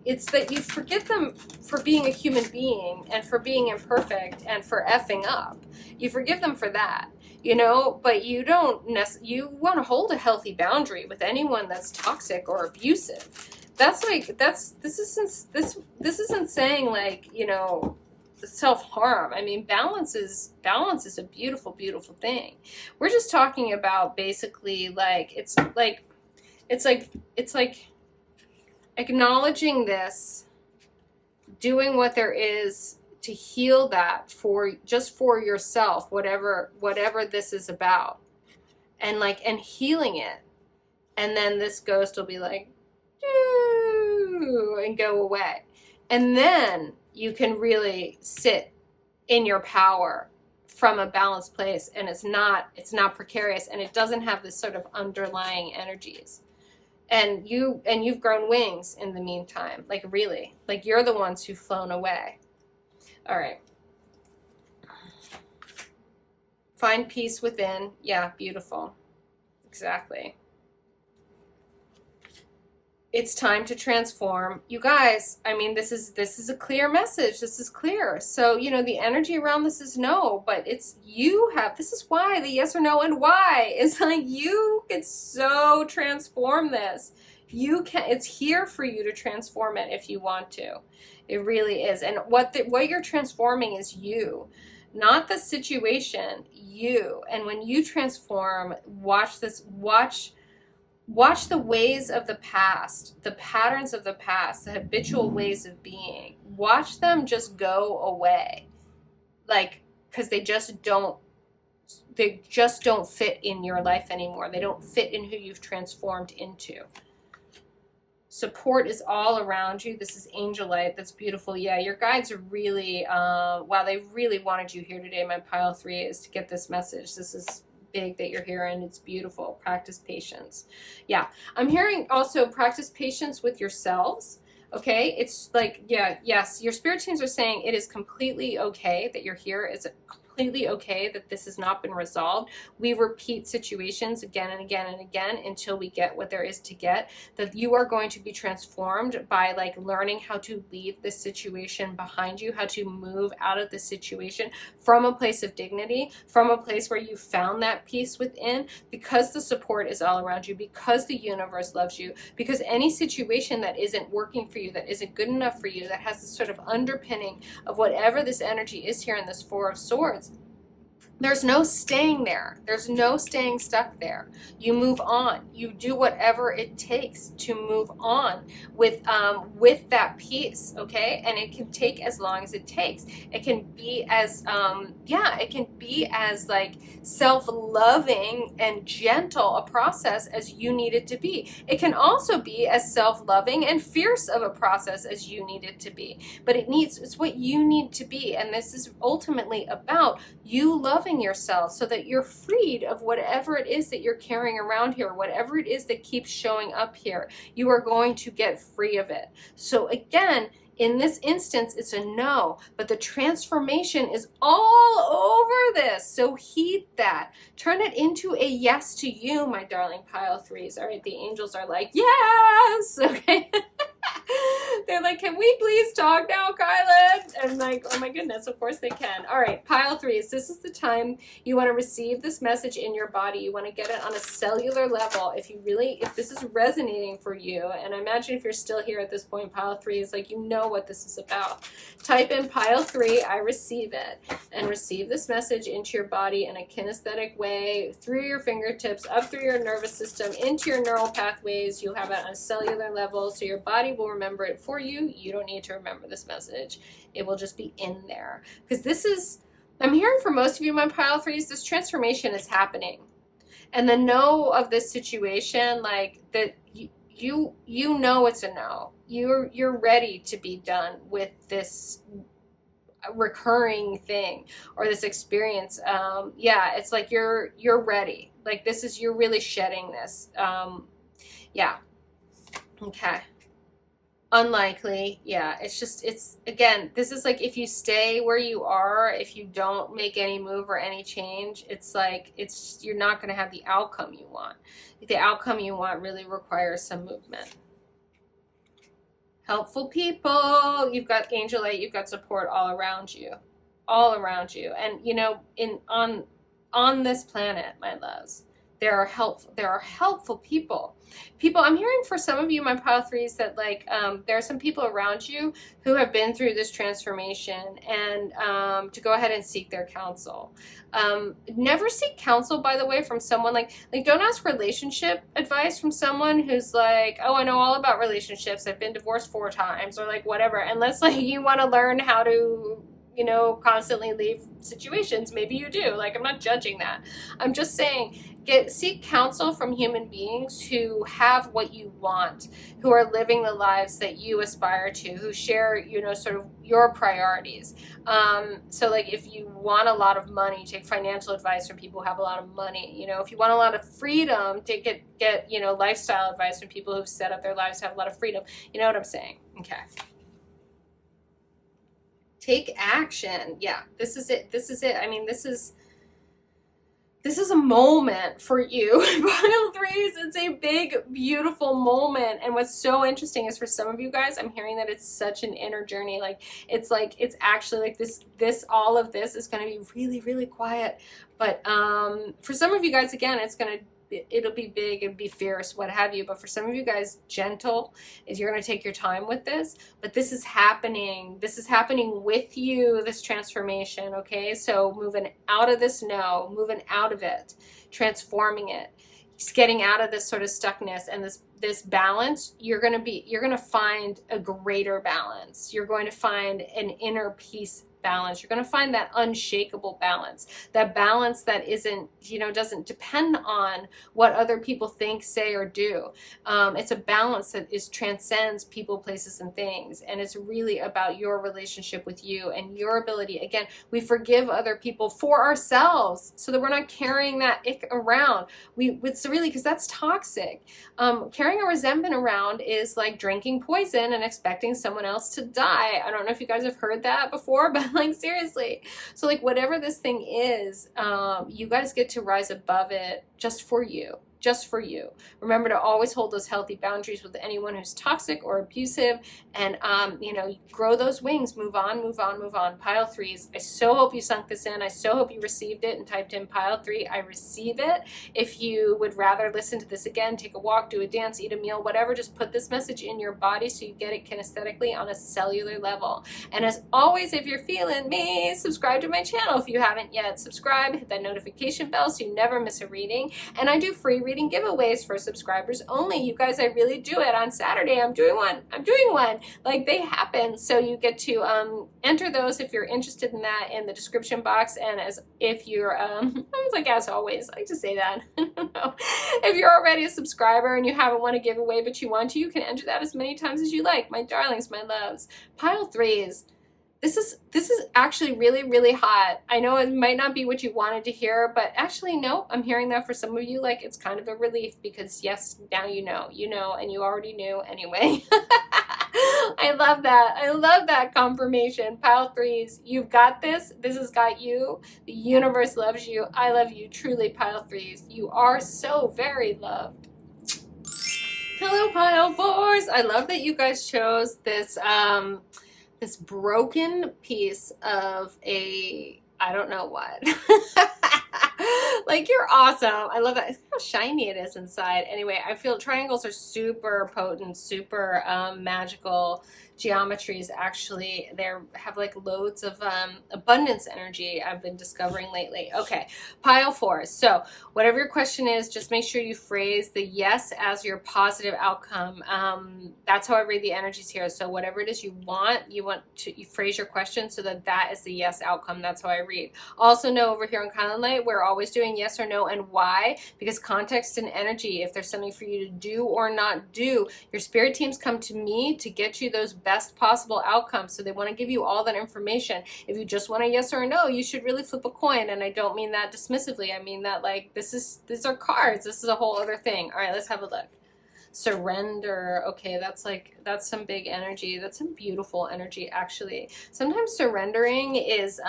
It's that you forgive them for being a human being and for being imperfect and for effing up. You forgive them for that, you know, but you you want to hold a healthy boundary with anyone that's toxic or abusive. This isn't saying, like, you know, self-harm. I mean, balance is a beautiful, beautiful thing. We're just talking about basically, like, it's like acknowledging this, doing what there is to heal that for yourself, whatever this is about, and healing it. And then this ghost will be like, "Doo," and go away. And then you can really sit in your power from a balanced place, and it's not precarious, and it doesn't have this sort of underlying energies. And you've grown wings in the meantime. Like, really, like, you're the ones who've flown away. All right. Find peace within. Yeah, beautiful. Exactly. It's time to transform. You guys, I mean, this is a clear message. This is clear. So, you know, the energy around this is no, but this is why the yes or no and why is like, you can so transform this. It's here for you to transform it if you want to. It really is. And what you're transforming is you, not the situation, you. And when you transform, watch the ways of the past, the patterns of the past, the habitual ways of being. Watch them just go away. Like, because they just don't fit in your life anymore. They don't fit in who you've transformed into. Support is all around you. This is angel light. That's beautiful. Yeah, your guides are really, wow, they really wanted you here today, my pile 3, is to get this message. This is big that you're here, and it's beautiful. Practice patience. Yeah, I'm hearing also practice patience with yourselves. Okay, it's like, yeah, yes, your spirit teams are saying it is completely okay that you're here. It's completely okay that this has not been resolved. We repeat situations again and again and again until we get what there is to get. That you are going to be transformed by, like, learning how to leave this situation behind you, how to move out of this situation from a place of dignity, from a place where you found that peace within, because the support is all around you, because the universe loves you, because any situation that isn't working for you, that isn't good enough for you, that has this sort of underpinning of whatever this energy is here in this 4 of Swords, there's no staying there. There's no staying stuck there. You move on. You do whatever it takes to move on with that peace, okay? And it can take as long as it takes. It can be as it can be as, like, self-loving and gentle a process as you need it to be. It can also be as self-loving and fierce of a process as you need it to be. But it's what you need to be, and this is ultimately about you loving yourself so that you're freed of whatever it is that you're carrying around here, whatever it is that keeps showing up here. You are going to get free of it. So again, in this instance, it's a no, but the transformation is all over this. So heed that. Turn it into a yes to you, my darling pile 3s. All right, the angels are like, yes, okay. They're like, can we please talk now, Kyla? And I'm like, oh my goodness, of course they can. All right, pile threes. This is the time you want to receive this message in your body. You want to get it on a cellular level. If this is resonating for you, and I imagine if you're still here at this point, pile three is like, you know what this is about. Type in pile three, I receive it, and receive this message into your body in a kinesthetic way, through your fingertips, up through your nervous system, into your neural pathways. You'll have it on a cellular level, so your body will remember it for you. You don't need to remember this message. It will just be in there. Because this is, I'm hearing for most of you, my pile threes, this transformation is happening. And the no of this situation, like that, you know it's a no. You're ready to be done with this recurring thing or this experience. Yeah, it's like you're ready. Like this is, you're really shedding this. Yeah. Okay. Unlikely. Yeah, it's again, this is like, if you stay where you are, if you don't make any move or any change, it's like, you're not going to have the outcome you want. The outcome you want really requires some movement. Helpful people, you've got angel light, you've got support all around you. And you know, on this planet, my loves, there are helpful people. I'm hearing for some of you, my pile threes, that like there are some people around you who have been through this transformation, and to go ahead and seek their counsel. Never seek counsel, by the way, from someone like don't ask relationship advice from someone who's like, oh, I know all about relationships, I've been divorced 4 times, or like whatever, unless like you want to learn how to, you know, constantly leave situations. Maybe you do. Like, I'm not judging that. I'm just saying, seek counsel from human beings who have what you want, who are living the lives that you aspire to, who share, you know, sort of your priorities. So like, if you want a lot of money, take financial advice from people who have a lot of money. You know, if you want a lot of freedom, get you know, lifestyle advice from people who've set up their lives to have a lot of freedom. You know what I'm saying? Okay. Take action. Yeah, this is it. I mean, this is a moment for you. Pile threes, it's a big, beautiful moment. And what's so interesting is, for some of you guys, I'm hearing that it's such an inner journey. Like, it's actually like this, all of this is going to be really, really quiet. But for some of you guys, again, it'll be big and be fierce, what have you. But for some of you guys, gentle, is you're going to take your time with this. But this is happening. This is happening with you, this transformation, okay? So moving out of this no, moving out of it, transforming it, just getting out of this sort of stuckness and this balance. You're going to find a greater balance. You're going to find an inner peace balance. You're going to find that unshakable balance, that balance that isn't, you know, doesn't depend on what other people think, say, or do. It's a balance that transcends people, places, and things. And it's really about your relationship with you and your ability. Again, we forgive other people for ourselves so that we're not carrying that ick around. It's really, because that's toxic. Carrying a resentment around is like drinking poison and expecting someone else to die. I don't know if you guys have heard that before, but like, seriously. So like, whatever this thing is, you guys get to rise above it just for you. Just for you. Remember to always hold those healthy boundaries with anyone who's toxic or abusive, and you know, grow those wings. Move on, move on, move on. Pile threes. I so hope you sunk this in. I so hope you received it and typed in pile 3. I receive it. If you would rather listen to this again, take a walk, do a dance, eat a meal, whatever, just put this message in your body so you get it kinesthetically on a cellular level. And as always, if you're feeling me, subscribe to my channel if you haven't yet. Subscribe, hit that notification bell so you never miss a reading. And I do free reading giveaways for subscribers only. You guys, I really do it. On Saturday, I'm doing one. Like, they happen. So you get to enter those if you're interested in that in the description box. And if you're, I was like, as always, I like to say that. I don't know. If you're already a subscriber and you haven't won a giveaway, but you want to, you can enter that as many times as you like. My darlings, my loves. Pile threes. This is actually really, really hot. I know it might not be what you wanted to hear, but actually, no, I'm hearing that for some of you, like, it's kind of a relief, because yes, now you know, and you already knew anyway. I love that. I love that confirmation. Pile threes, you've got this. This has got you. The universe loves you. I love you truly, pile threes. You are so very loved. Hello, pile fours. I love that you guys chose this this broken piece of a I don't know what. Like, you're awesome. I love that. It's how shiny it is inside. Anyway, I feel triangles are super potent, super magical geometries. Actually, they have like loads of abundance energy I've been discovering lately. Okay, pile four. So whatever your question is, just make sure you phrase the yes as your positive outcome. That's how I read the energies here. So whatever it is you want to you phrase your question so that that is the yes outcome. That's how I read. Also know over here on kylinlight, we're always doing yes or no and why, because context and energy, if there's something for you to do or not do, your spirit teams come to me to get you those best possible outcomes. So they want to give you all that information. If you just want a yes or a no, you should really flip a coin. And I don't mean that dismissively. I mean that like these are cards. This is a whole other thing. All right, let's have a look. Surrender. Okay, that's some big energy. That's some beautiful energy, actually. Sometimes surrendering is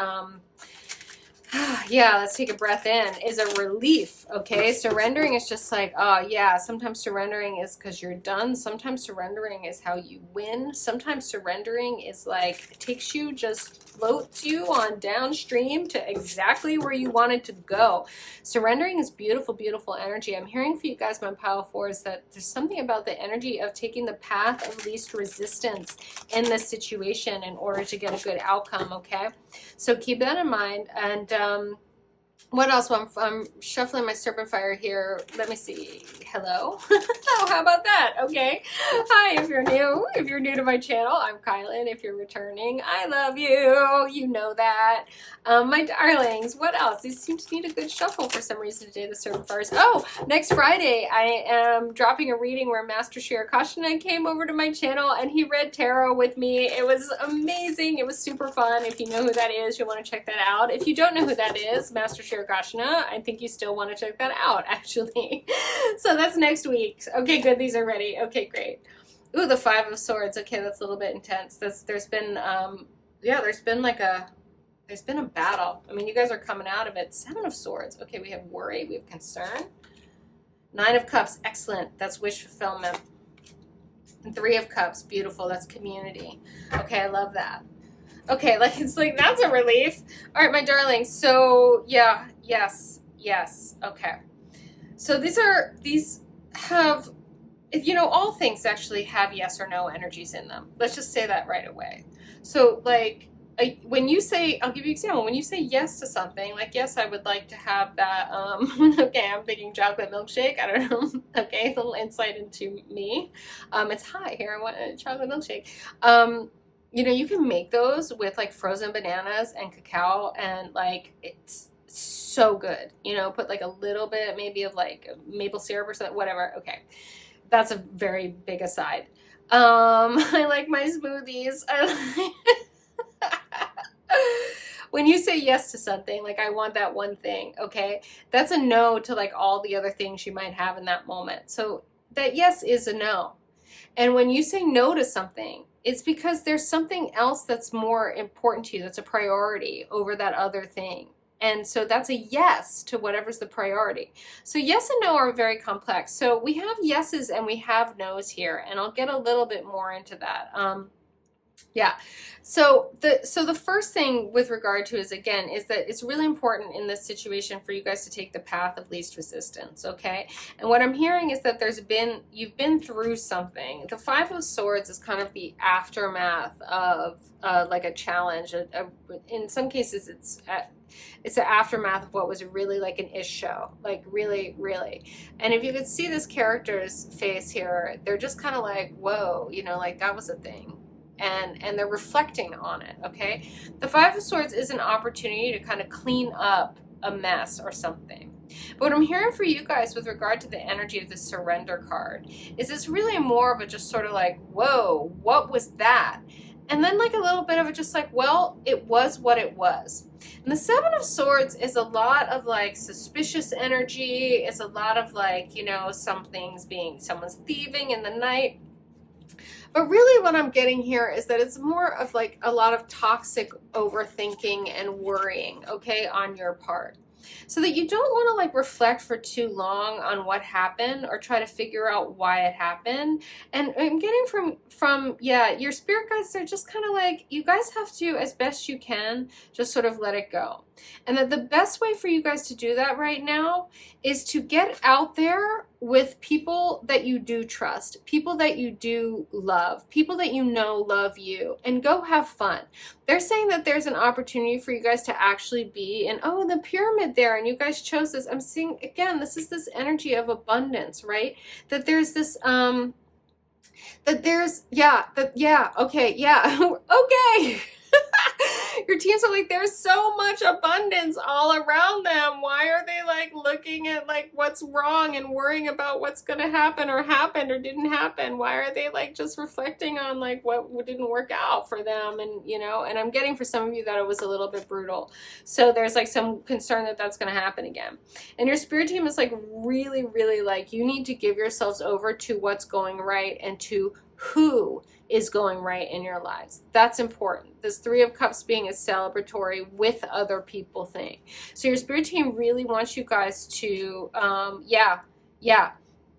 yeah, let's take a breath in, is a relief. Okay, surrendering is just like, oh yeah, sometimes surrendering is because you're done. Sometimes surrendering is how you win. Sometimes surrendering is like, it takes you, just floats you on downstream to exactly where you wanted to go. Surrendering is beautiful, beautiful energy. I'm hearing for you guys, my pile fours, that there's something about the energy of taking the path of least resistance in this situation in order to get a good outcome. Okay, so keep that in mind. And what else? Well, I'm shuffling my serpent fire here. Let me see. Hello. Oh, how about that? Okay. Hi, if you're new. If you're new to my channel, I'm Kylan. If you're returning, I love you. You know that. My darlings, what else? These seem to need a good shuffle for some reason today, the serpent fires. Oh, next Friday, I am dropping a reading where Master Shirokashina came over to my channel and he read tarot with me. It was amazing. It was super fun. If you know who that is, you'll want to check that out. If you don't know who that is, Master Shirokashina, I think you still want to check that out, actually. So that's next week. Okay, good. These are ready. Okay, great. Ooh, the Five of Swords. Okay, that's a little bit intense. There's been a battle. I mean, you guys are coming out of it. Seven of Swords. Okay, we have worry, we have concern. Nine of Cups. Excellent. That's wish fulfillment. And Three of Cups. Beautiful. That's community. Okay, I love that. Okay, like, it's like, that's a relief. All right, my darling. So yeah, yes. Okay. So these have, you know, all things actually have yes or no energies in them. Let's just say that right away. So like, when you say, I'll give you an example. When you say yes to something, like, yes, I would like to have that, okay, I'm thinking chocolate milkshake. I don't know. Okay, a little insight into me. It's hot here. I want a chocolate milkshake. You know, you can make those with like frozen bananas and cacao, and like, it's so good. You know, put like a little bit maybe of like maple syrup or something, whatever. Okay, that's a very big aside. I like my smoothies. When you say yes to something, like, I want that one thing, okay, that's a no to like all the other things you might have in that moment. So that yes is a no. And when you say no to something, it's because there's something else that's more important to you, that's a priority over that other thing. And so that's a yes to whatever's the priority. So yes and no are very complex. So we have yeses and we have nos here, and I'll get a little bit more into that. Yeah. So the first thing with regard to is that it's really important in this situation for you guys to take the path of least resistance. Okay. And what I'm hearing is that you've been through something. The Five of Swords is kind of the aftermath of like a challenge. In some cases, it's the aftermath of what was really like an ish show, like really, really. And if you could see this character's face here, they're just kind of like, whoa, you know, like that was a thing. And they're reflecting on it, okay? The Five of Swords is an opportunity to kind of clean up a mess or something. But what I'm hearing for you guys with regard to the energy of the Surrender card is it's really more of a just sort of like, whoa, what was that? And then like a little bit of it just like, well, it was what it was. And the Seven of Swords is a lot of like suspicious energy. It's a lot of like, you know, someone's thieving in the night. But really what I'm getting here is that it's more of like a lot of toxic overthinking and worrying, okay, on your part. so that you don't want to like reflect for too long on what happened or try to figure out why it happened. And I'm getting from yeah, your spirit guides are just kind of like, you guys have to, as best you can, just sort of let it go. And that the best way for you guys to do that right now is to get out there with people that you do trust, people that you do love, people that you know love you, and go have fun. They're saying that there's an opportunity for you guys to actually be in, oh, the pyramid there, and you guys chose this. I'm seeing, again, this is this energy of abundance, right? That there's this, that there's, yeah, that, yeah, okay, yeah, okay. Your teams are like, there's so much abundance all around them. Why are they like looking at like what's wrong and worrying about what's going to happen or happened or didn't happen? Why are they like just reflecting on like what didn't work out for them? And, you know, and I'm getting for some of you that it was a little bit brutal. So there's like some concern that that's going to happen again. And your spirit team is like really, really like, you need to give yourselves over to what's going right and to who is going right in your lives. That's important. This Three of Cups being a celebratory with other people thing. So your spirit team really wants you guys to,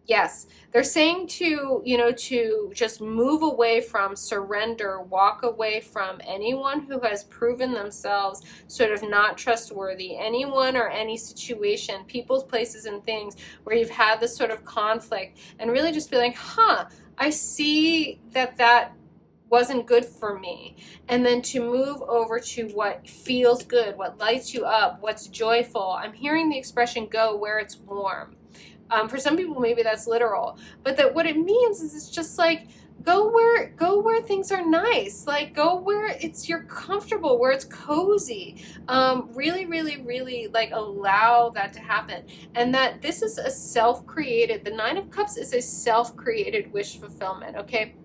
yes. They're saying to, you know, to just move away from, surrender, walk away from anyone who has proven themselves sort of not trustworthy, anyone or any situation, people's, places, and things where you've had this sort of conflict, and really just be like, I see that wasn't good for me. And then to move over to what feels good, what lights you up, what's joyful. I'm hearing the expression go where it's warm. For some people, maybe that's literal. But that what it means is it's just like, go where things are nice. Like go where you're comfortable, where it's cozy. Really, really, really like allow that to happen. And that this is a self-created, the Nine of Cups is a self-created wish fulfillment, okay?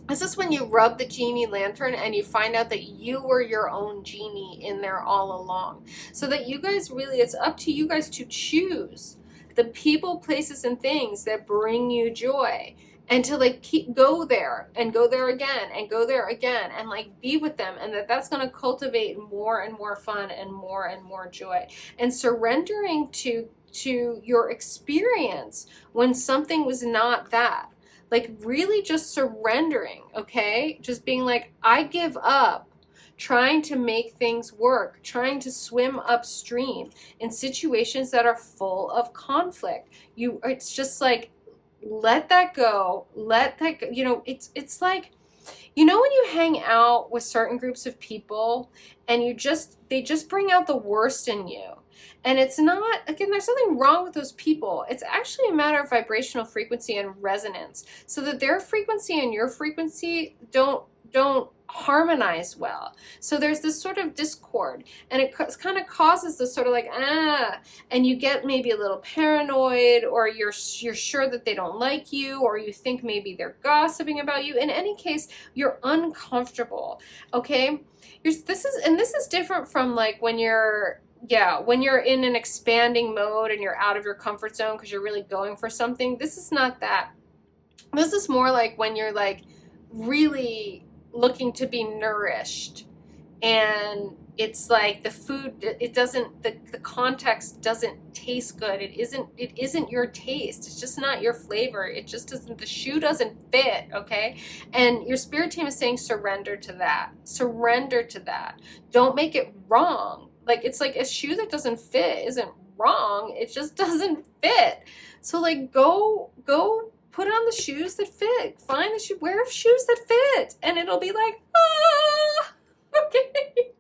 This is when you rub the genie lantern and you find out that you were your own genie in there all along. So that you guys really, it's up to you guys to choose the people, places, and things that bring you joy, and to like go there and go there again and go there again and like be with them, and that's going to cultivate more and more fun and more joy, and surrendering to your experience when something was not that. Like really just surrendering, okay? Just being like, I give up trying to make things work, trying to swim upstream in situations that are full of conflict. It's just like, let that go, you know, it's like, you know, when you hang out with certain groups of people and they just bring out the worst in you. And it's not, again, there's nothing wrong with those people. It's actually a matter of vibrational frequency and resonance, so that their frequency and your frequency don't harmonize well. So there's this sort of discord, and it kind of causes this sort of like, and you get maybe a little paranoid, or you're sure that they don't like you, or you think maybe they're gossiping about you. In any case, you're uncomfortable, okay? This is different from like when you're in an expanding mode and you're out of your comfort zone because you're really going for something. This is not that. This is more like when you're like really looking to be nourished, and it's like the food, the context doesn't taste good. It isn't your taste. It's just not your flavor. It just doesn't, the shoe doesn't fit, okay? And your spirit team is saying surrender to that. Surrender to that. Don't make it wrong. Like, it's like a shoe that doesn't fit isn't wrong. It just doesn't fit. So like go put on the shoes that fit. Find the shoe, wear shoes that fit, and it'll be like, okay.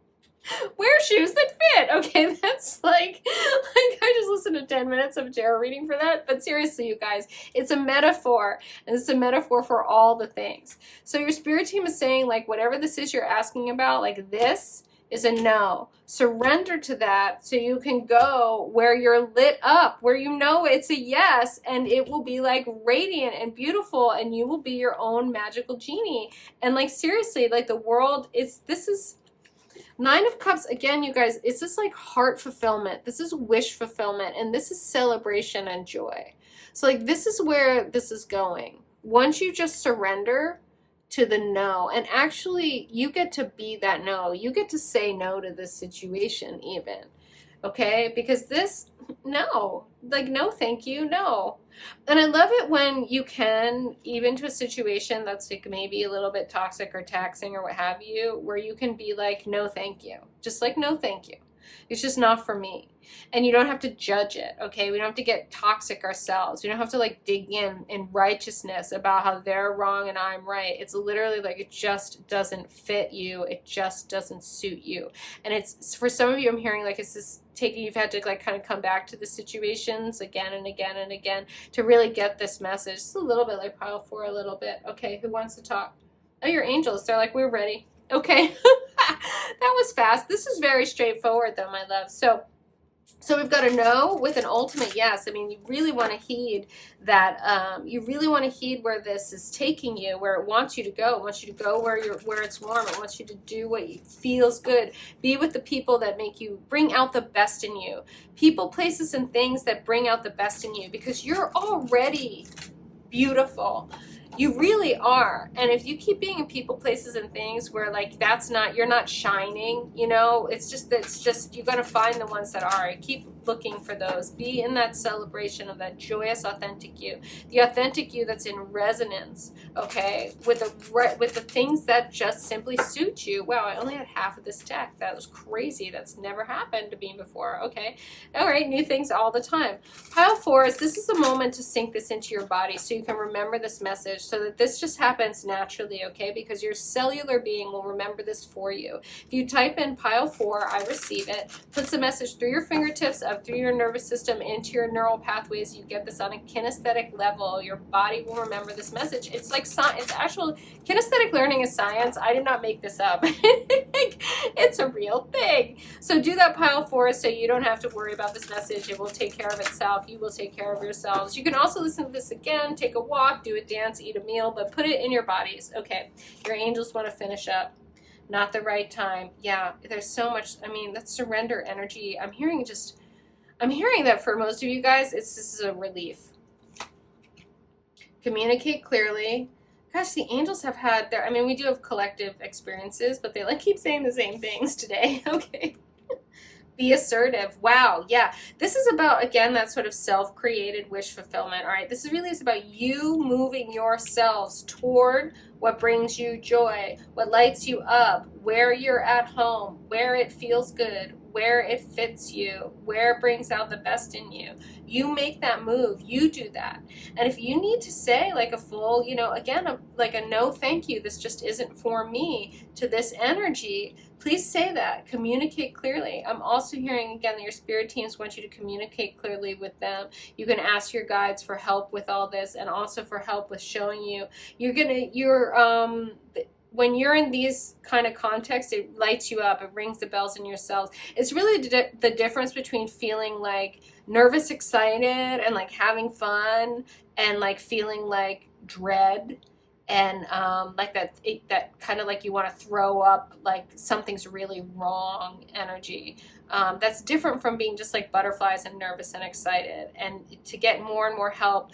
Wear shoes that fit. Okay, that's like I just listened to 10 minutes of tarot reading for that. But seriously, you guys, it's a metaphor, and it's a metaphor for all the things. So your spirit team is saying, like, whatever this is you're asking about, like, this is a no. Surrender to that so you can go where you're lit up, where you know it's a yes, and it will be like radiant and beautiful, and you will be your own magical genie. And like, seriously, like, the world this is Nine of Cups, again, you guys, it's just like heart fulfillment. This is wish fulfillment, and this is celebration and joy. So like, this is where this is going. Once you just surrender to the no, and actually you get to be that no. You get to say no to this situation even. Okay, because this, no, like, no thank you, no. And I love it when you can, even to a situation that's like maybe a little bit toxic or taxing or what have you, where you can be like, no thank you, just like, no thank you, it's just not for me. And you don't have to judge it, okay? We don't have to get toxic ourselves. We don't have to like dig in righteousness about how they're wrong and I'm right. It's literally like, it just doesn't fit you. It just doesn't suit you. And it's, for some of you, I'm hearing like it's this taking, you've had to like kind of come back to the situations again and again and again to really get this message. Just a little bit like pile 4, a little bit. Okay, who wants to talk? Oh, your angels. They're like, we're ready. Okay. That was fast. This is very straightforward though, my love. So we've got a no with an ultimate yes. I mean, you really want to heed that. You really want to heed where this is taking you, where it wants you to go. It wants you to go where it's warm. It wants you to do what feels good. Be with the people that make you, bring out the best in you. People, places, and things that bring out the best in you, because you're already beautiful. You really are. And if you keep being in people, places, and things where like that's not, you're not shining, you know, it's just you're going to find the ones that are. Keep looking for those. Be in that celebration of that joyous, authentic you. The authentic you that's in resonance, okay, with the things that just simply suit you. Wow, I only had half of this deck. That was crazy. That's never happened to me before. Okay. All right, new things all the time. Pile 4 is, this is a moment to sink this into your body so you can remember this message, so that this just happens naturally, okay? Because your cellular being will remember this for you. If you type in pile 4, I receive it, puts the message through your fingertips, up through your nervous system, into your neural pathways. You get this on a kinesthetic level. Your body will remember this message. It's like science. It's actual kinesthetic learning is science. I did not make this up. It's a real thing. So do that pile 4 so you don't have to worry about this message. It will take care of itself. You will take care of yourselves. You can also listen to this again, take a walk, do a dance, eat a meal, but put it in your bodies. Okay, your angels want to finish up. Not the right time. Yeah, there's so much. I mean, that's surrender energy. I'm hearing that for most of you guys, this is a relief. Communicate clearly. Gosh, the angels have had their, I mean, we do have collective experiences, but they like keep saying the same things today. Okay. Be assertive. Wow. Yeah. This is about, again, that sort of self-created wish fulfillment. All right. This is really is about you moving yourselves toward what brings you joy, what lights you up, where you're at home, where it feels good, where it fits you, where it brings out the best in you. You make that move. You do that. And if you need to say like a full, you know, again, like a no thank you, this just isn't for me, to this energy, please say that. Communicate clearly. I'm also hearing again that your spirit teams want you to communicate clearly with them. You can ask your guides for help with all this, and also for help with showing you. When you're in these kind of contexts, it lights you up. It rings the bells in your cells. It's really the difference between feeling like nervous, excited, and like having fun, and like feeling like dread, and like that kind of like you want to throw up, like something's really wrong energy. That's different from being just like butterflies and nervous and excited. And to get more and more help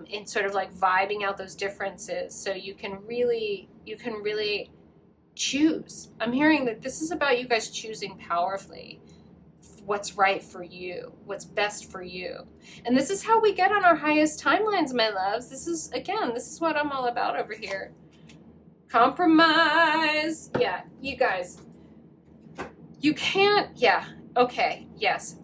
in sort of like vibing out those differences, so you can really choose. I'm hearing that this is about you guys choosing powerfully what's right for you, what's best for you. And this is how we get on our highest timelines, my loves. This is what I'm all about over here. Compromise. Yeah, you guys. You can't, yeah, okay, yes.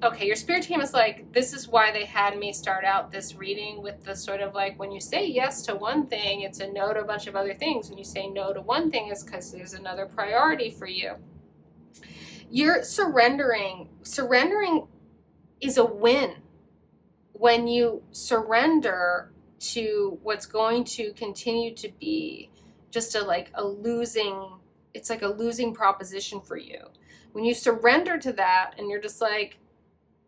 Okay, your spirit team is like, this is why they had me start out this reading with the sort of like, when you say yes to one thing, it's a no to a bunch of other things. When you say no to one thing, it's because there's another priority for you. You're surrendering. Surrendering is a win. When you surrender to what's going to continue to be just a losing, it's like a losing proposition for you. When you surrender to that and you're just like,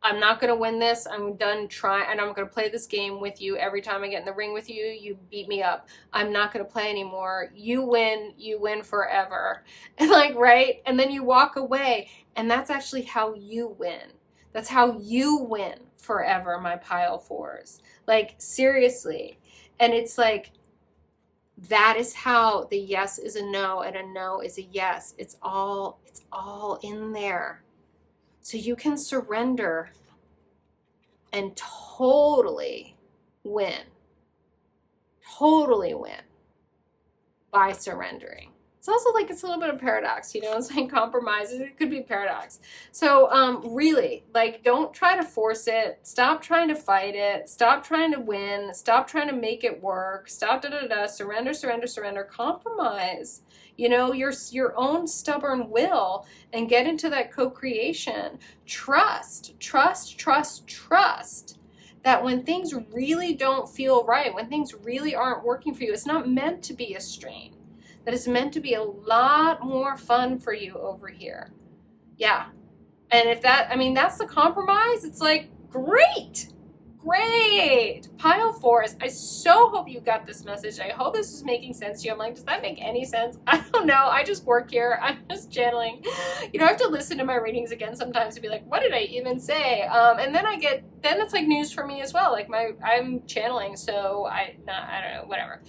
I'm not going to win this. I'm done trying, and I'm going to play this game with you. Every time I get in the ring with you, you beat me up. I'm not going to play anymore. You win forever. And like, right? And then you walk away, and that's actually how you win. That's how you win forever, my pile 4s. Like, seriously. And it's like, that is how the yes is a no and a no is a yes. It's all in there. So you can surrender and totally win. Totally win by surrendering. It's also like, it's a little bit of paradox, you know, it's like compromises. It could be paradox. So really, like, don't try to force it. Stop trying to fight it. Stop trying to win. Stop trying to make it work. Stop surrender, surrender, surrender, compromise, you know, your own stubborn will, and get into that co-creation. Trust that when things really don't feel right, when things really aren't working for you, it's not meant to be a strain. That is meant to be a lot more fun for you over here. Yeah. And if that, I mean, that's the compromise, it's like, great. Pile 4s, I so hope you got this message. I hope this is making sense to you. I'm like, does that make any sense? I don't know. I just work here. I'm just channeling. You know, I have to listen to my readings again sometimes to be like, what did I even say? And then then it's like news for me as well. Like I'm channeling, so I don't know, whatever.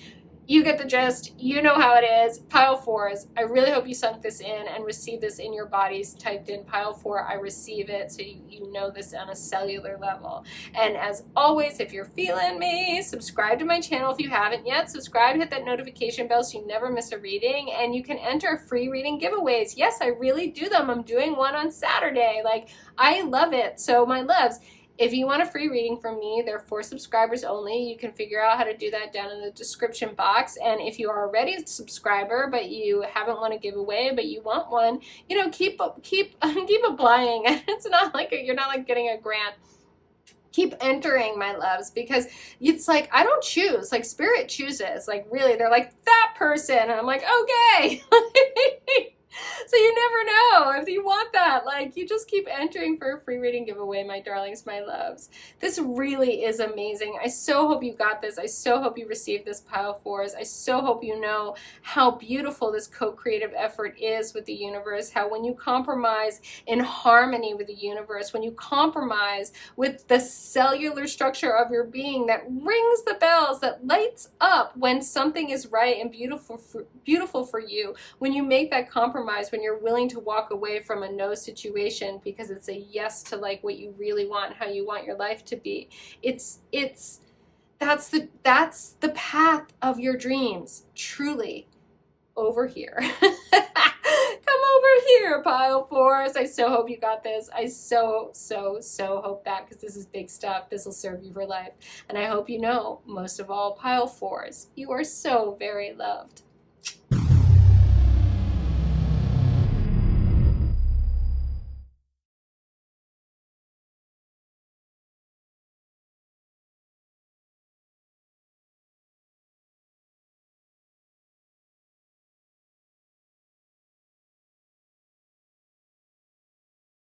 You get the gist. You know how it is. Pile 4s. I really hope you sunk this in and received this in your bodies. Typed in pile 4, I receive it, so you know this on a cellular level. And as always, if you're feeling me, subscribe to my channel if you haven't yet. Subscribe, hit that notification bell so you never miss a reading. And you can enter free reading giveaways. Yes, I really do them. I'm doing one on Saturday. Like, I love it. So my loves, if you want a free reading from me, they're for subscribers only. You can figure out how to do that down in the description box. And if you are already a subscriber, but you haven't won a giveaway, but you want one, you know, keep applying. It's not like you're not like getting a grant. Keep entering, my loves, because it's like, I don't choose. Like, Spirit chooses. Like, really, they're like, that person. And I'm like, okay. So you never know if you want that. Like, you just keep entering for a free reading giveaway, my darlings, my loves. This really is amazing. I so hope you got this. I so hope you received this pile 4s. I so hope you know how beautiful this co-creative effort is with the universe. How when you compromise in harmony with the universe, when you compromise with the cellular structure of your being that rings the bells, that lights up when something is right and beautiful for you, when you make that compromise, when you're willing to walk away from a no situation because it's a yes to like what you really want, how you want your life to be. That's the path of your dreams, truly, over here. Come over here, pile 4s. I so hope you got this. I so hope that, because this is big stuff. This will serve you for life. And I hope you know, most of all, pile 4s, you are so very loved.